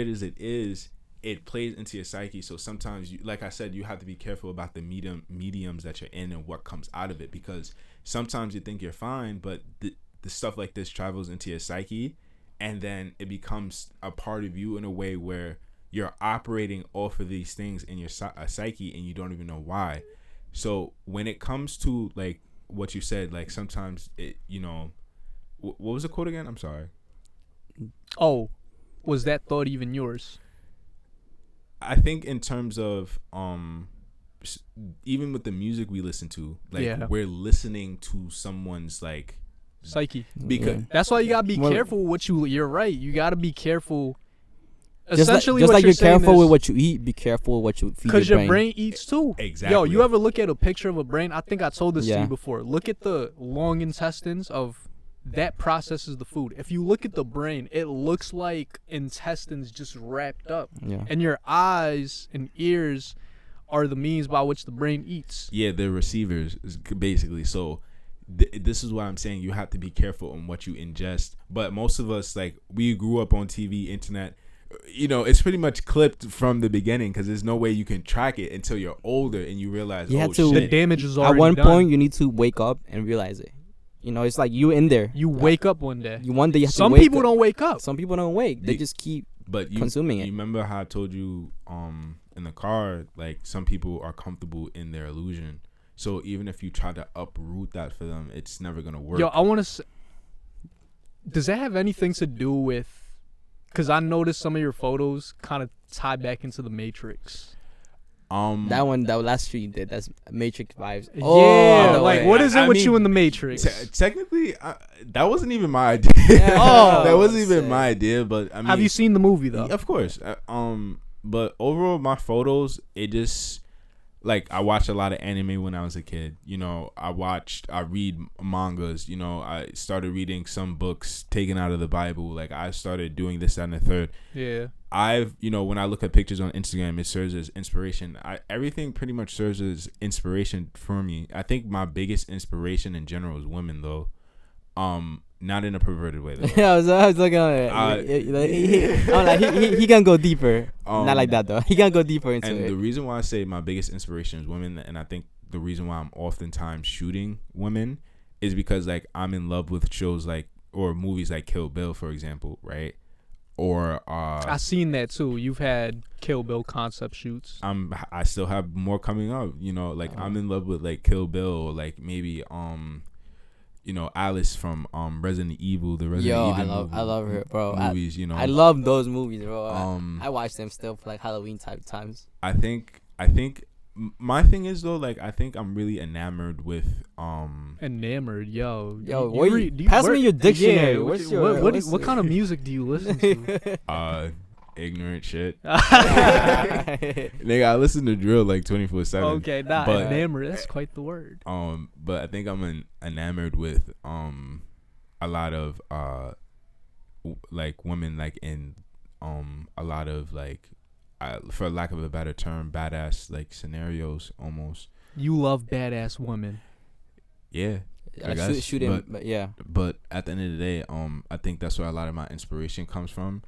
as it is, it plays into your psyche. So sometimes you, like I said, you have to be careful about the mediums that you're in and what comes out of it, because sometimes you think you're fine, but the stuff like this travels into your psyche, and then it becomes a part of you in a way where you're operating off of these things in your psyche and you don't even know why. So when it comes to like what you said, like sometimes it, what was the quote again? I'm sorry. Oh, was that thought even yours? I think in terms of even with the music we listen to, like Yeah. we're listening to someone's like, Psyche. because That's why you gotta be Well- careful what you. You're right. You gotta be careful. Just Essentially, like what you're saying careful is, with what you eat, be careful what you feed because your your brain eats too. Exactly. Yo, you ever look at a picture of a brain? I think I told this to Yeah. you before. Look at the long intestines of that processes the food. If you look at the brain, it looks like intestines just wrapped up. Yeah. And your eyes and ears are the means by which the brain eats. Yeah, they're receivers basically. So this is why I'm saying you have to be careful on what you ingest. But most of us, like, we grew up on TV, internet. It's pretty much clipped from the beginning because there's no way you can track it until you're older and you realize, You oh have to- The shit. damage is At already one done. point, you need to wake up and realize it. It's like you in there. You wake up one day. You one day you have Some to wake people up. don't wake up. Some people don't wake. They You- just keep But you consuming it. You remember how I told you in the car, like some people are comfortable in their illusion. So even if you try to uproot that for them, it's never gonna work. Yo, I want to. Does that have anything to do with? Because I noticed some of your photos kind of tie back into the Matrix. That last street you did, that's Matrix vibes. Yeah, Oh, like way. what is it I with mean, you in the Matrix? Technically, that wasn't even my idea. Oh, that wasn't even my idea. But I mean, have you seen the movie though? Of course. But overall, my photos, it just like I watched a lot of anime when I was a kid. You know, I read mangas. You know, I started reading some books taken out of the Bible. Like I started doing this, that, and the third. Yeah. When I look at pictures on Instagram, it serves as inspiration. Everything pretty much serves as inspiration for me. I think my biggest inspiration in general is women, though. Not in a perverted way, though. I was looking at it. He can go deeper. Not like that, though. He can go deeper into and it. The reason why I say my biggest inspiration is women, and I think the reason why I'm oftentimes shooting women is because, like, I'm in love with shows like, or movies like Kill Bill, for example, right? Or I seen that too. You've had Kill Bill concept shoots. I still have more coming up. You know, like I'm in love with like Kill Bill, or like maybe Alice from Resident Evil, the Resident Evil. I love her, bro. Movies, I love those movies, bro. I watch them still for like Halloween type times. I think my thing is though, like I think I'm really enamored with Enamored, yo. Pass me your dictionary. Yeah, what kind of music do you listen to? Ignorant shit. Nigga, I listen to drill like 24/7. Okay, but enamored, that's quite the word. But I think I'm enamored with a lot of like women, like in a lot of like for lack of a better term, badass like scenarios almost. You love badass women. Yeah. I guess, shoot him, but yeah. But at the end of the day, I think that's where a lot of my inspiration comes from.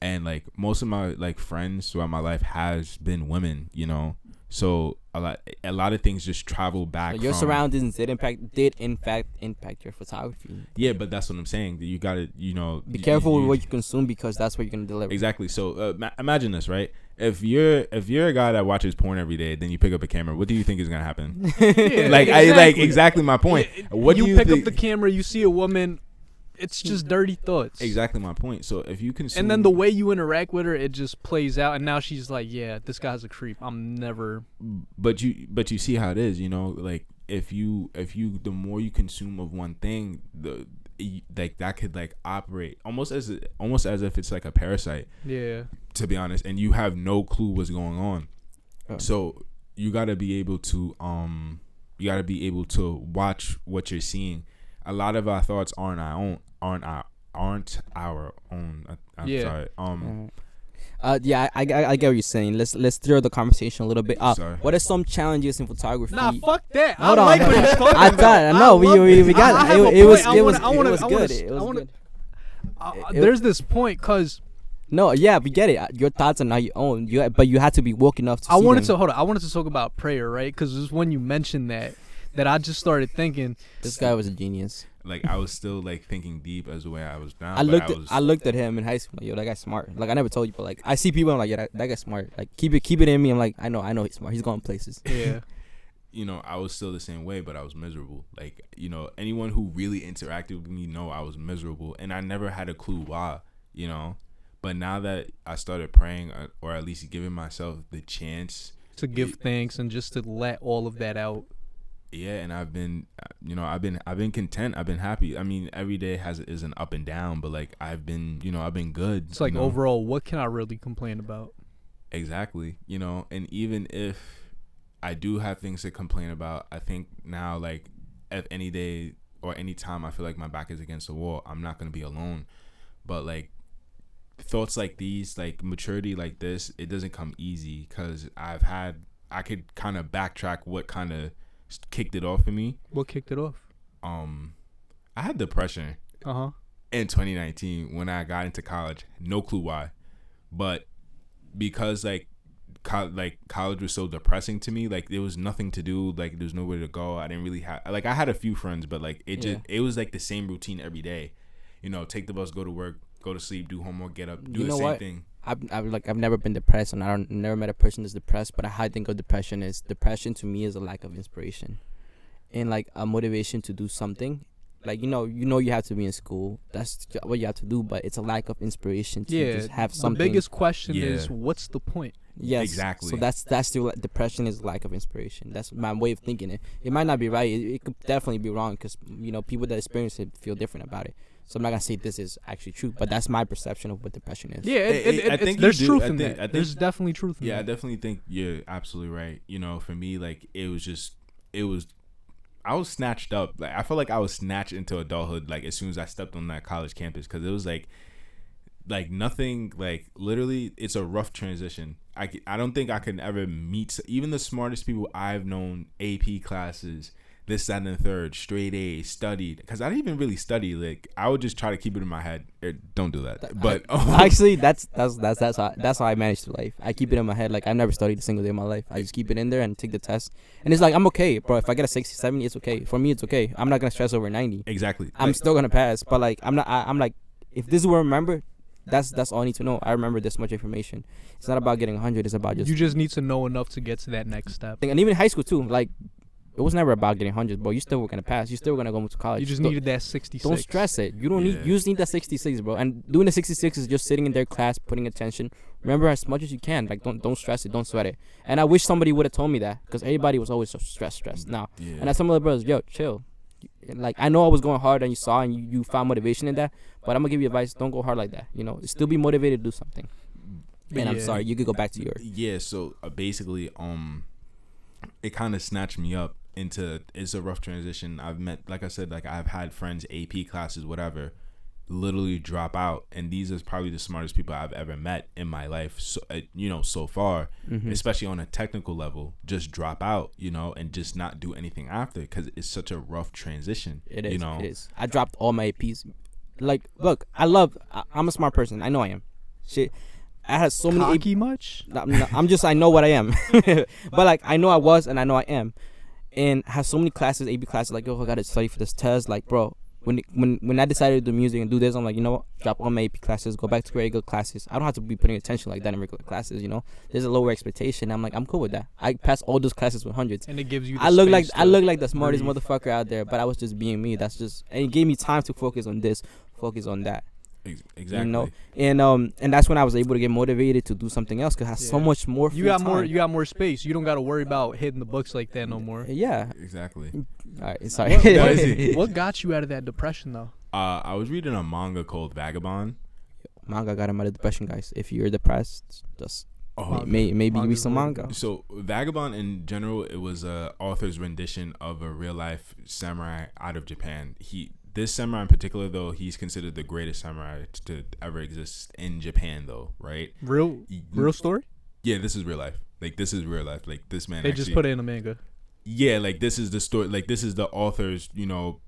And like most of my like friends throughout my life has been women, you know. So a lot of things just travel back. So your surroundings did in fact impact your photography. Yeah, but that's what I'm saying. You gotta, be careful with what you consume, because that's what you're gonna deliver. Exactly. So imagine this, right? If you're a guy that watches porn every day, then you pick up a camera. What do you think is gonna happen? Yeah, like exactly my point. What you do you pick think? up the camera, you see a woman. It's just dirty thoughts. Exactly my point. So if you consume, and then the way you interact with her, it just plays out. And now she's like, "Yeah, this guy's a creep. I'm never." But you see how it is, like if you the more you consume of one thing, like that could like operate almost as if it's like a parasite. Yeah. To be honest, and you have no clue what's going on. So you gotta be able to watch what you're seeing. A lot of our thoughts aren't our own. I'm sorry. Yeah, I get what you're saying. Let's throw the conversation a little bit. What are some challenges in photography? Nah, fuck that. Hold I on. like what he's talking I about. thought no, we got it. It was good. There's this point, cause no, yeah, we get it. Your thoughts are not your own. But you had to be woke enough to. I wanted to talk about prayer, right? Because it was when you mentioned that I just started thinking this guy was a genius. Like I was still like thinking deep as the way I was now. I looked at him in high school. Like, yo, that guy's smart. Like I never told you, but like I see people. I'm like, yeah, that guy's smart. Like keep it in me. I'm like, I know he's smart. He's going places. Yeah. I was still the same way, but I was miserable. Like anyone who really interacted with me know I was miserable, and I never had a clue why. But now that I started praying, or at least giving myself the chance to give thanks and just to let all of that out. Yeah, and I've been content. I've been happy. I mean, every day is an up and down, but like I've been good. It's like overall, what can I really complain about? Exactly. And even if I do have things to complain about, I think now, like, if any day or any time I feel like my back is against the wall, I'm not gonna be alone. But like thoughts like these, like maturity like this, it doesn't come easy, because I could kind of backtrack what kind of kicked it off for me. What kicked it off? I had depression. In 2019 when I got into college. No clue why, but because like college was so depressing to me. Like there was nothing to do. Like there was nowhere to go. I didn't really have I had a few friends, but like it was like the same routine every day. Take the bus, go to work, go to sleep, do homework, get up, do the same thing. I've never been depressed, and never met a person that's depressed. But how I think of depression to me is a lack of inspiration, and like a motivation to do something. Like you have to be in school. That's what you have to do. But it's a lack of inspiration to just have something. The biggest question Yeah. is, what's the point? Yes, Exactly. So that's the depression is lack of inspiration. That's my way of thinking it. It might not be right. It could definitely be wrong because people that experience it feel different about it. So I'm not gonna say this is actually true, but that's my perception of what depression is. Yeah, I think there's you do. truth I in think- that. I think- There's definitely truth in Yeah, I that. definitely think you're absolutely right. For me, like I was snatched up. Like I felt like I was snatched into adulthood. Like as soon as I stepped on that college campus, because it was like nothing. Like literally, it's a rough transition. I don't think I can ever meet even the smartest people I've known. AP classes, this, that, and the third, straight A's, studied. Because I didn't even really study. Like I would just try to keep it in my head. Don't do that. But Actually, that's how I manage to life. I keep it in my head. Like I never studied a single day of my life. I just keep it in there and take the test. And it's like I'm okay, bro. If I get a 60, 70, it's okay. For me, it's okay. I'm not gonna stress over 90. exactly. I'm still gonna pass. But like I'm not. I'm like, if this is what I remember, that's all I need to know. I remember this much information. It's not about getting 100. It's about You just need to know enough to get to that next step. and even in high school too. Like it was never about getting 100, bro. You still were gonna pass. You still were gonna go to college. You just Don't- needed that 66. Don't stress it. You don't Yeah. need. You just need that 66, bro. And doing the 66 is just sitting in their class, putting attention. Remember as much as you can. Like don't stress it. Don't sweat it. And I wish somebody would have told me that because everybody was always so stressed. Now, Yeah. and I some of the brothers, yo, chill. Like I know I was going hard and you saw and you found motivation in that, but I'm gonna give you advice. Don't go hard like that. Still be motivated to do something. But And I'm yeah. sorry. You could go back to your. Yeah, so basically it kind of snatched me up into it's a rough transition. I've met, like I said, like I've had friends, AP classes, whatever, literally drop out, and these are probably the smartest people I've ever met in my life, so so far, Mhm. especially on a technical level, just drop out, and just not do anything after, because it's such a rough transition. It is. you know It is. I dropped all my APs. Like, look, I'm a smart person. I know I am. Shit. I had so many APs. Cocky much? I know what I am. But like I know I was and I know I am. And I have so many classes, AP classes, like, I gotta study for this test. Like, bro, when I decided to do music and do this, I'm like, you know what? Drop all my AP classes, go back to regular classes. I don't have to be putting attention like that in regular classes, There's a lower expectation. I'm like, I'm cool with that. I passed all those classes with hundreds. And it gives you the I look like space I to look like the smartest breathe. motherfucker out there, but I was just being me. That's just, and it gave me time to focus on this, focus on that. exactly. And that's when I was able to get motivated to do something else because I have so Yeah. much more. You free got more. time. You got more space. You don't got to worry about hitting the books like that no more. Yeah. Exactly. All right. Sorry. What, Why is he- what got you out of that depression though? I was reading a manga called Vagabond. Manga got him out of depression, guys. If you're depressed, just Oh, maybe read Manga's some the way to manga. go. So Vagabond in general, it was a author's rendition of a real life samurai out of Japan. This samurai in particular, though, he's considered the greatest samurai to ever exist in Japan, though, right? Real story? Yeah, this is real life. Like this is real life. Like this man. They actually, just put it in a manga. Yeah, like this is the story. Like this is the author's, Whoa,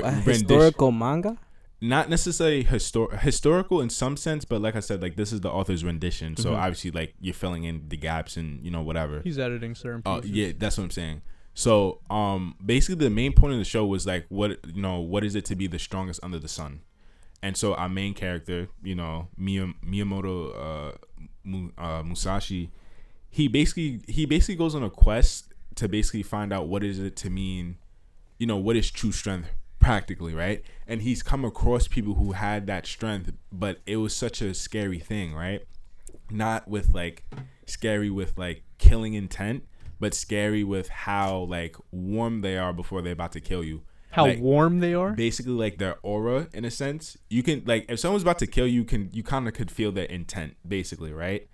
a rendition. historical manga? Not necessarily historical in some sense, but like I said, like this is the author's rendition. So Mhm. obviously, like you're filling in the gaps and whatever. He's editing certain Oh pieces. yeah, that's what I'm saying. So basically the main point of the show was like what is it to be the strongest under the sun, and so our main character, Miyamoto Musashi, he basically goes on a quest to basically find out what is it to mean, what is true strength practically, right? And he's come across people who had that strength, but it was such a scary thing, right? Not with like scary with like killing intent, but scary with how like warm they are before they're about to kill you. How Like, warm they are. basically like their aura in a sense. You can like if someone's about to kill you, you kind of could feel their intent basically, right?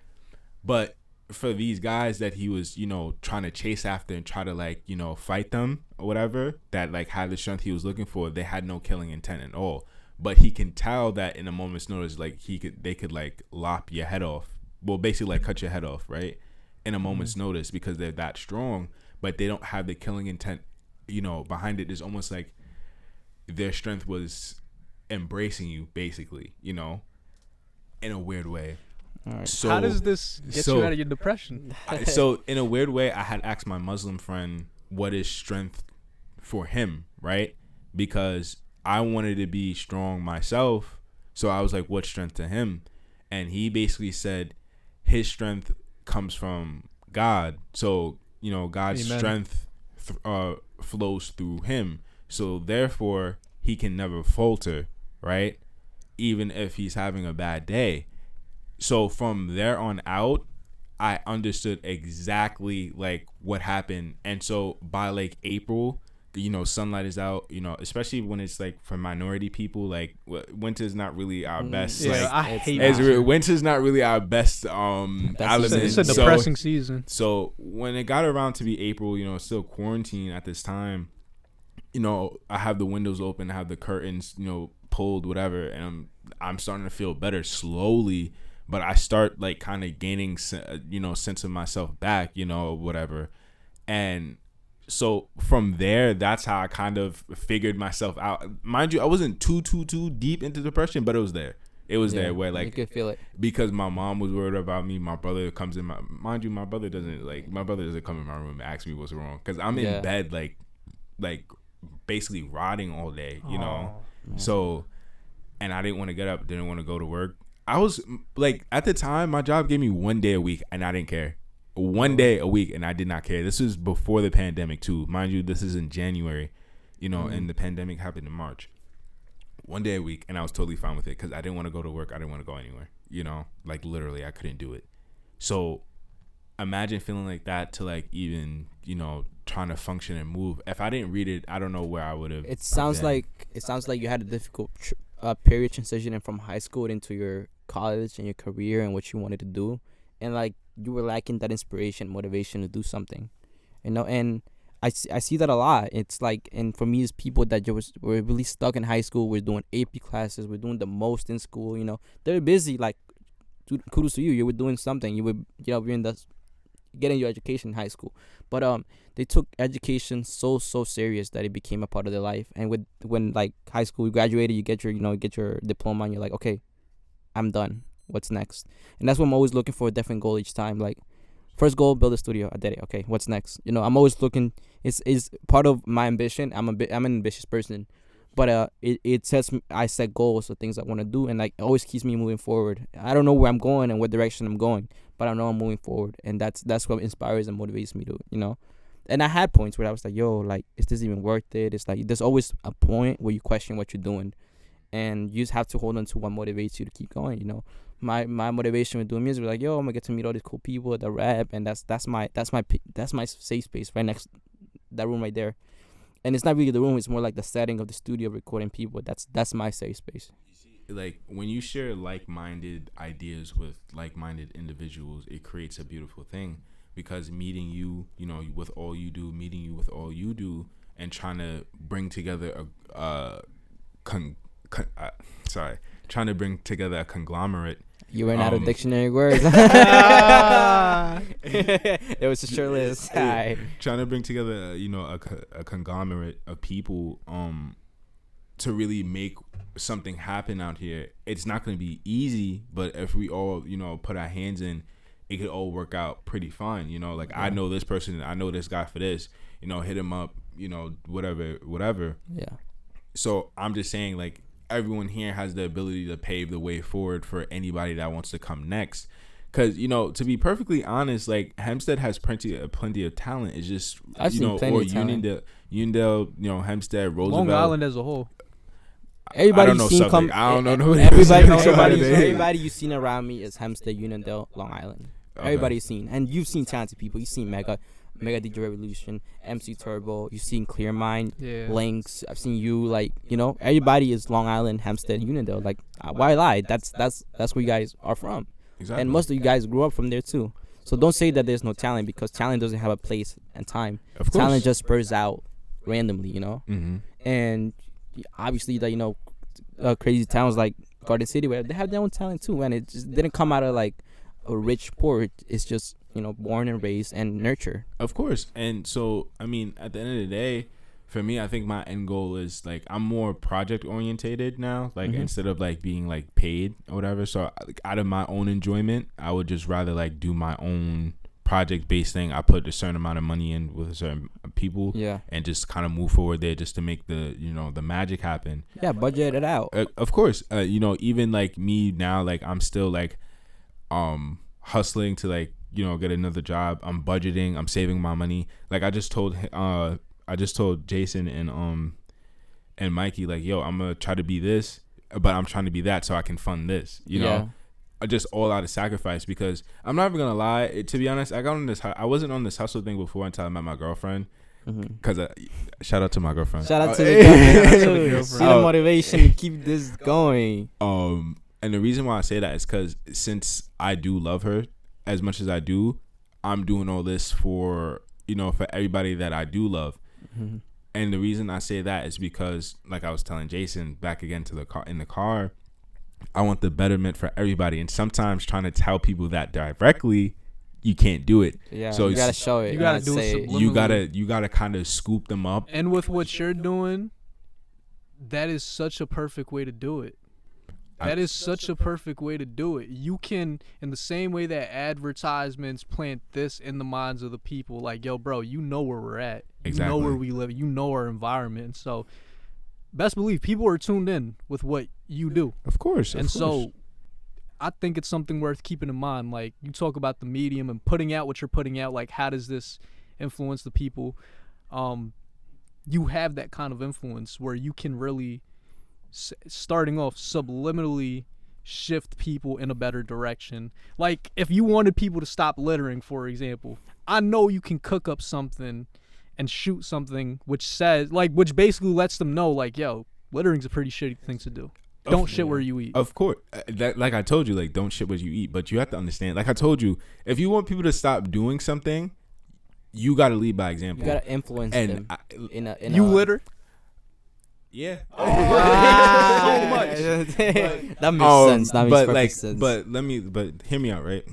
But for these guys that he was, trying to chase after and try to like, fight them or whatever, that like had the strength he was looking for, they had no killing intent at all. But he can tell that in a moment's notice, like they could like lop your head off. Well, basically like cut your head off, right? In a moment's notice because they're that strong, but they don't have the killing intent, behind it. It's almost like their strength was embracing you basically, in a weird way. All right. So How does this get so- you out of your depression? so in a weird way, I had asked my Muslim friend what is strength for him, right? Because I wanted to be strong myself. So I was like, what's strength to him? and he basically said his strength comes from God. So God's Amen. strength flows through him. So therefore, he can never falter, right? Even if he's having a bad day. So from there on out, I understood exactly like what happened. And so by like April, sunlight is out, especially when it's like for minority people, like winter's not really our best. Yeah, like, I hate not. winter. winter's not really our best element. It's a depressing season. So when it got around to be April, it's still quarantine at this time. I have the windows open, I have the curtains, pulled, whatever, and I'm starting to feel better slowly. But I start like kind of gaining, sense of myself back, whatever. And so from there, that's how I kind of figured myself out. Mind you, I wasn't too deep into depression, but it was there. It was there where like you could feel it because my mom was worried about me. My brother comes in my brother doesn't come in my room and ask me what's wrong because I'm in bed like basically rotting all day, So, and I didn't want to get up, didn't want to go to work. I was like, at the time, my job gave me 1 day a week, and I didn't care. 1 day a week, and I did not care. This was before the pandemic, too. Mind you, this is in January, and the pandemic happened in March. 1 day a week, and I was totally fine with it because I didn't want to go to work. I didn't want to go anywhere, like literally, I couldn't do it. So imagine feeling like that to like even, trying to function and move. If I didn't read it, I don't know where I would have. It sounds like you had a difficult period transitioning from high school into your college and your career and what you wanted to do, and like you were lacking that inspiration, motivation to do something, and I see that a lot. It's like, and for me, it's people that were really stuck in high school. We're doing AP classes, we're doing the most in school, they're busy, like kudos to you, you were doing something, you were you're in the getting your education in high school, but they took education so serious that it became a part of their life. And when like high school, you graduated, you get your diploma, and you're like, okay, I'm done. What's next? And that's what I'm always looking for, a different goal each time. Like, first goal, build a studio. I did it. Okay, what's next? I'm always looking. It's part of my ambition. I'm an ambitious person, but I set goals or things I want to do, and like it always keeps me moving forward. I don't know where I'm going and what direction I'm going, but I know I'm moving forward, and that's what inspires and motivates me to, And I had points where I was like, yo, like, is this even worth it? It's like, there's always a point where you question what you're doing, and you just have to hold on to what motivates you to keep going, My motivation with doing music was like, yo, I'm gonna get to meet all these cool people that rap, and that's my safe space right next, that room right there. And it's not really the room, it's more like the setting of the studio, recording people. That's my safe space. Like when you share like-minded ideas with like-minded individuals, it creates a beautiful thing. Because meeting you, with all you do, and trying to bring together trying to bring together a conglomerate. You ran out of dictionary words. It was a short list. Trying to bring together, a conglomerate of people, to really make something happen out here. It's not going to be easy, but if we all, put our hands in, it could all work out pretty fine. Like I know this person, I know this guy for this, hit him up, whatever. Yeah. So I'm just saying, like, everyone here has the ability to pave the way forward for anybody that wants to come next. Because, to be perfectly honest, like, Hempstead has plenty of talent. It's just, I've seen plenty of talent. Uniondale, Hempstead, Roosevelt. Long Island as a whole. Everybody I don't know nobody. Everybody you've seen around me is Hempstead, Uniondale, Long Island. Okay. Everybody's seen, and you've seen talented people. You've seen Mega DJ Revolution, MC Turbo. You've seen Clear Mind, Lynx. I've seen you. Like, everybody is Long Island, Hempstead, Uniondale. Like, why lie? That's where you guys are from. Exactly. And most of you guys grew up from there too. So don't say that there's no talent, because talent doesn't have a place and time. Of course. Talent just spurs out randomly, Mm-hmm. And obviously, that crazy towns like Garden City, where they have their own talent too, and it just didn't come out of like a rich poor. It's just born and raised and nurtured. Of course. And so I mean, at the end of the day, for me, I think my end goal is like I'm more project orientated now. Like instead of like being like paid or whatever. So like, out of my own enjoyment, I would just rather like do my own project based thing. I put a certain amount of money in with certain people, and just kind of move forward there just to make the the magic happen. Budget it out. Of course, even like me now, like I'm still like hustling to like, you know, get another job. I'm budgeting. I'm saving my money. Like I just told Jason and Mikey, like, yo, I'm gonna try to be this, but I'm trying to be that so I can fund this. You know, just all out of sacrifice, because I'm not even gonna lie. To be honest, I wasn't on this hustle thing before until I met my girlfriend. Because shout out to my girlfriend. Shout out to the girlfriend. See the motivation to keep this going. And the reason why I say that is because since I do love her as much as I do, I'm doing all this for, you know, for everybody that I do love. And the reason I say that is because, like I was telling Jason back again to the car in the car, I want the betterment for everybody. And sometimes trying to tell people that directly, you can't do it. Yeah, so you gotta show it. You gotta do it. You gotta kind of scoop them up. And with what you're doing, that is such a perfect way to do it. That is such a perfect way to do it. You can, in the same way that advertisements plant this in the minds of the people, like, yo, bro, you know where we're at. Exactly. You know where we live. You know our environment. So, best believe people are tuned in with what you do. Of course. So, I think it's something worth keeping in mind. Like, you talk about the medium and putting out what you're putting out. Like, how does this influence the people? You have that kind of influence where you can really, starting off, subliminally shift people in a better direction. Like, if you wanted people to stop littering, for example, I know you can cook up something and shoot something which says, like, which basically lets them know, like, yo, littering's a pretty shitty thing to do. Don't shit where you eat. Of course. Like I told you, like, don't shit where you eat. But you have to understand, like I told you, if you want people to stop doing something, you got to lead by example. You got to influence them. You litter? Yeah. So much. That makes sense. That makes perfect sense. But hear me out, right?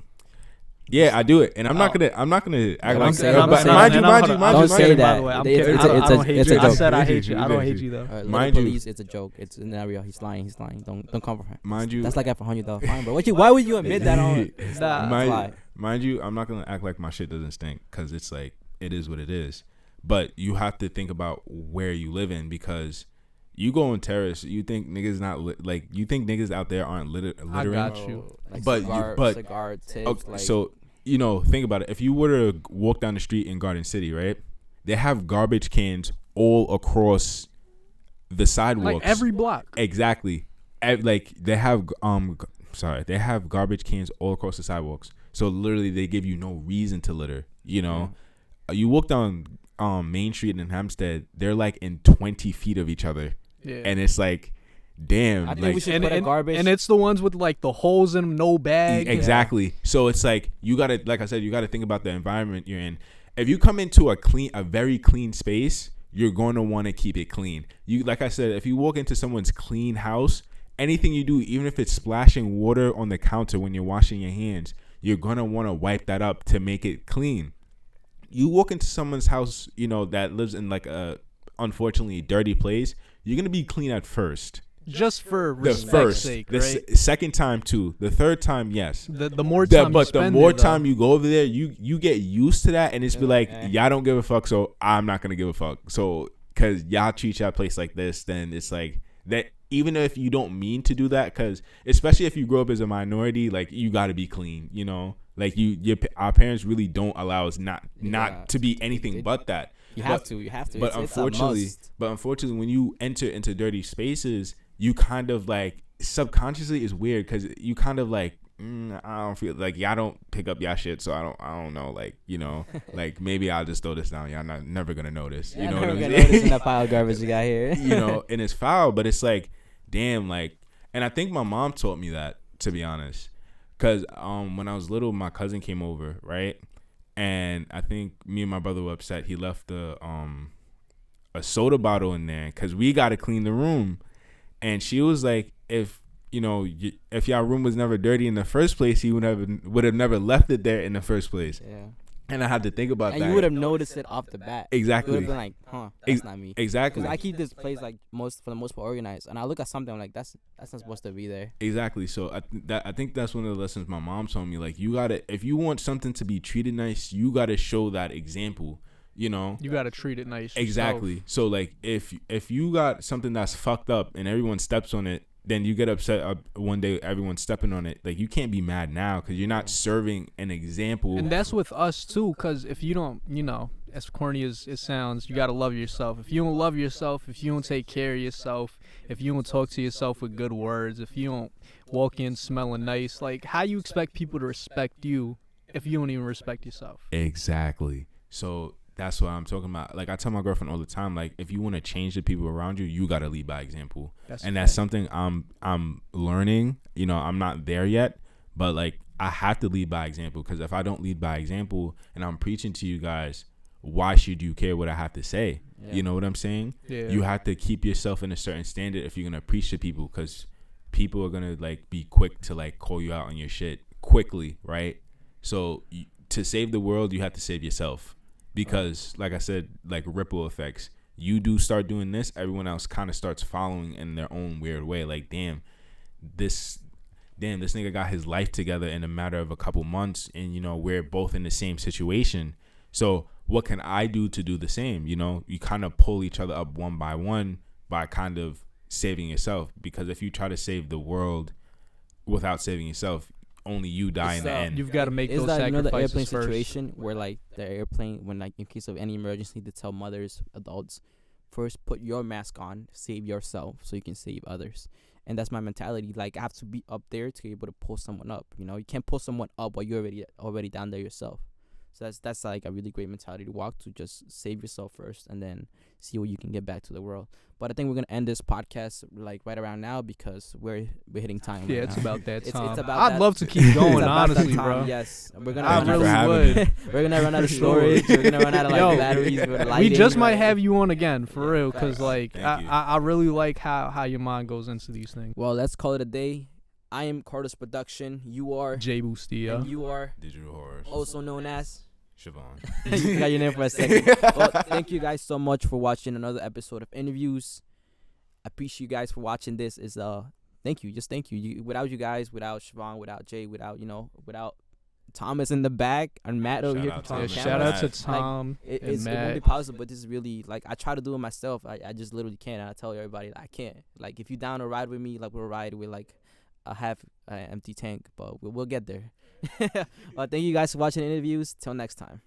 Yeah, I do it, and I'm not gonna act like that. But mind you, don't say that. It's a joke. I said I hate you. I don't hate you though. Mind you, police, it's a joke. It's an area. He's lying. Don't come for him. Mind you, that's like a $100 fine, bro. Why would you admit that on? Mind you, I'm not gonna act like my shit doesn't stink, because it's like, it is what it is. But you have to think about where you live in, because you go on terrace, you think niggas you think niggas out there aren't littering. I got you. Like cigar tips. Okay, so, you know, think about it. If you were to walk down the street in Garden City, right? They have garbage cans all across the sidewalks. Like every block. Exactly. Like they have they have garbage cans all across the sidewalks. So literally they give you no reason to litter, you know. You walk down Main Street in Hampstead, they're like in 20 feet of each other. Yeah. And it's like, damn. I think we should put a garbage. And it's the ones with like the holes in them, no bag. Exactly. Yeah. So it's like, you gotta, like I said, you gotta think about the environment you're in. If you come into a very clean space, you're going to want to keep it clean. You, like I said, if you walk into someone's clean house, anything you do, even if it's splashing water on the counter when you're washing your hands, you're going to want to wipe that up to make it clean. You walk into someone's house, you know, that lives in like a, unfortunately, dirty place, you're going to be clean at first. Just for respect's sake, right? The second time too. The third time, yes. The more time you spend the more there, time you go over there, you get used to that, and it's be like, y'all don't give a fuck, so I'm not gonna give a fuck. So, cause y'all treat y'all place like this, then it's like that. Even if you don't mean to do that, cause especially if you grow up as a minority, like, you gotta be clean, you know. Like our parents really don't allow us not to be anything but that. You have to. But unfortunately, when you enter into dirty spaces, you kind of like subconsciously, it's weird, because you kind of like, I don't feel like y'all don't pick up y'all shit, so I don't know, like, you know, like, maybe I'll just throw this down. Y'all never gonna notice. You know what I'm saying? Notice in that pile of garbage you got here. You know, and it's foul, but it's like, damn, like, and I think my mom taught me that, to be honest, because when I was little, my cousin came over, right, and I think me and my brother were upset. He left a soda bottle in there because we got to clean the room. And she was like, if y'all room was never dirty in the first place, he would have never left it there in the first place. Yeah. And I had to think about that. And you would have noticed it off the bat. Exactly. You would have been like, that's not me. Exactly. Because I keep this place like for the most part organized, and I look at something, I'm like, that's not supposed to be there. Exactly. So I think that's one of the lessons my mom told me. Like, you gotta, if you want something to be treated nice, you gotta show that example. You know, you gotta treat it nice. Exactly. So like, if you got something that's fucked up and everyone steps on it, then you get upset one day everyone's stepping on it. Like, you can't be mad now because you're not serving an example. And that's with us too, because if you don't, as corny as it sounds, you gotta love yourself. If you don't love yourself, if you don't take care of yourself, if you don't talk to yourself with good words, if you don't walk in smelling nice, like, how you expect people to respect you if you don't even respect yourself? Exactly. So that's what I'm talking about. Like, I tell my girlfriend all the time, like, if you want to change the people around you, you gotta lead by example. That's something I'm learning. I'm not there yet, but like, I have to lead by example, because if I don't lead by example and I'm preaching to you guys, why should you care what I have to say? Yeah. You know what I'm saying? Yeah. You have to keep yourself in a certain standard if you're gonna preach to people, because people are gonna like be quick to like call you out on your shit quickly, right? So to save the world, you have to save yourself, because like I said, like ripple effects. You do start doing this, everyone else kind of starts following in their own weird way. Like, damn, this nigga got his life together in a matter of a couple months, and we're both in the same situation. So what can I do to do the same? You kind of pull each other up one by one by kind of saving yourself, because if you try to save the world without saving yourself, only you die in the end. You've got to make those the sacrifices airplane first. situation where like the airplane, when like in case of any emergency, to tell mothers, adults, first put your mask on, save yourself so you can save others. And that's my mentality. Like, I have to be up there to be able to pull someone up. You can't pull someone up while you're already down there yourself. So that's like a really great mentality to walk to. Just save yourself first, and then see what you can get back to the world. But I think we're gonna end this podcast like right around now, because we're hitting time. Yeah, right it's now. about that time. It's about I'd that. love to keep going, It's about that honestly, time, bro. Yes, we're gonna. I Thank you for really having would. We're gonna run out of storage. We're gonna run out of like Yo, batteries. With We lighting, just might right? have you on again, for Yeah, real, because facts. like Thank you. I really like how your mind goes into these things. Well, let's call it a day. I am Carlos Production. You are. J Boostia. And you are Digital horrors. also known as. Siobhan. You got your name for a second. Well, thank you guys so much for watching another episode of Interviews. I appreciate you guys for watching this. Thank you. Just thank you. Without you guys, without Siobhan, without Jay, without Thomas in the back and Matt over here. Shout out controlling Thomas. the Shout camera. out to Tom It and won't be Matt. possible, but this is really, like, I try to do it myself. I just literally can't. And I tell everybody that I can't. Like, if you down to ride with me, like, we'll ride with, like, a half empty tank. But we'll get there. Thank you guys for watching Interviews. Till next time.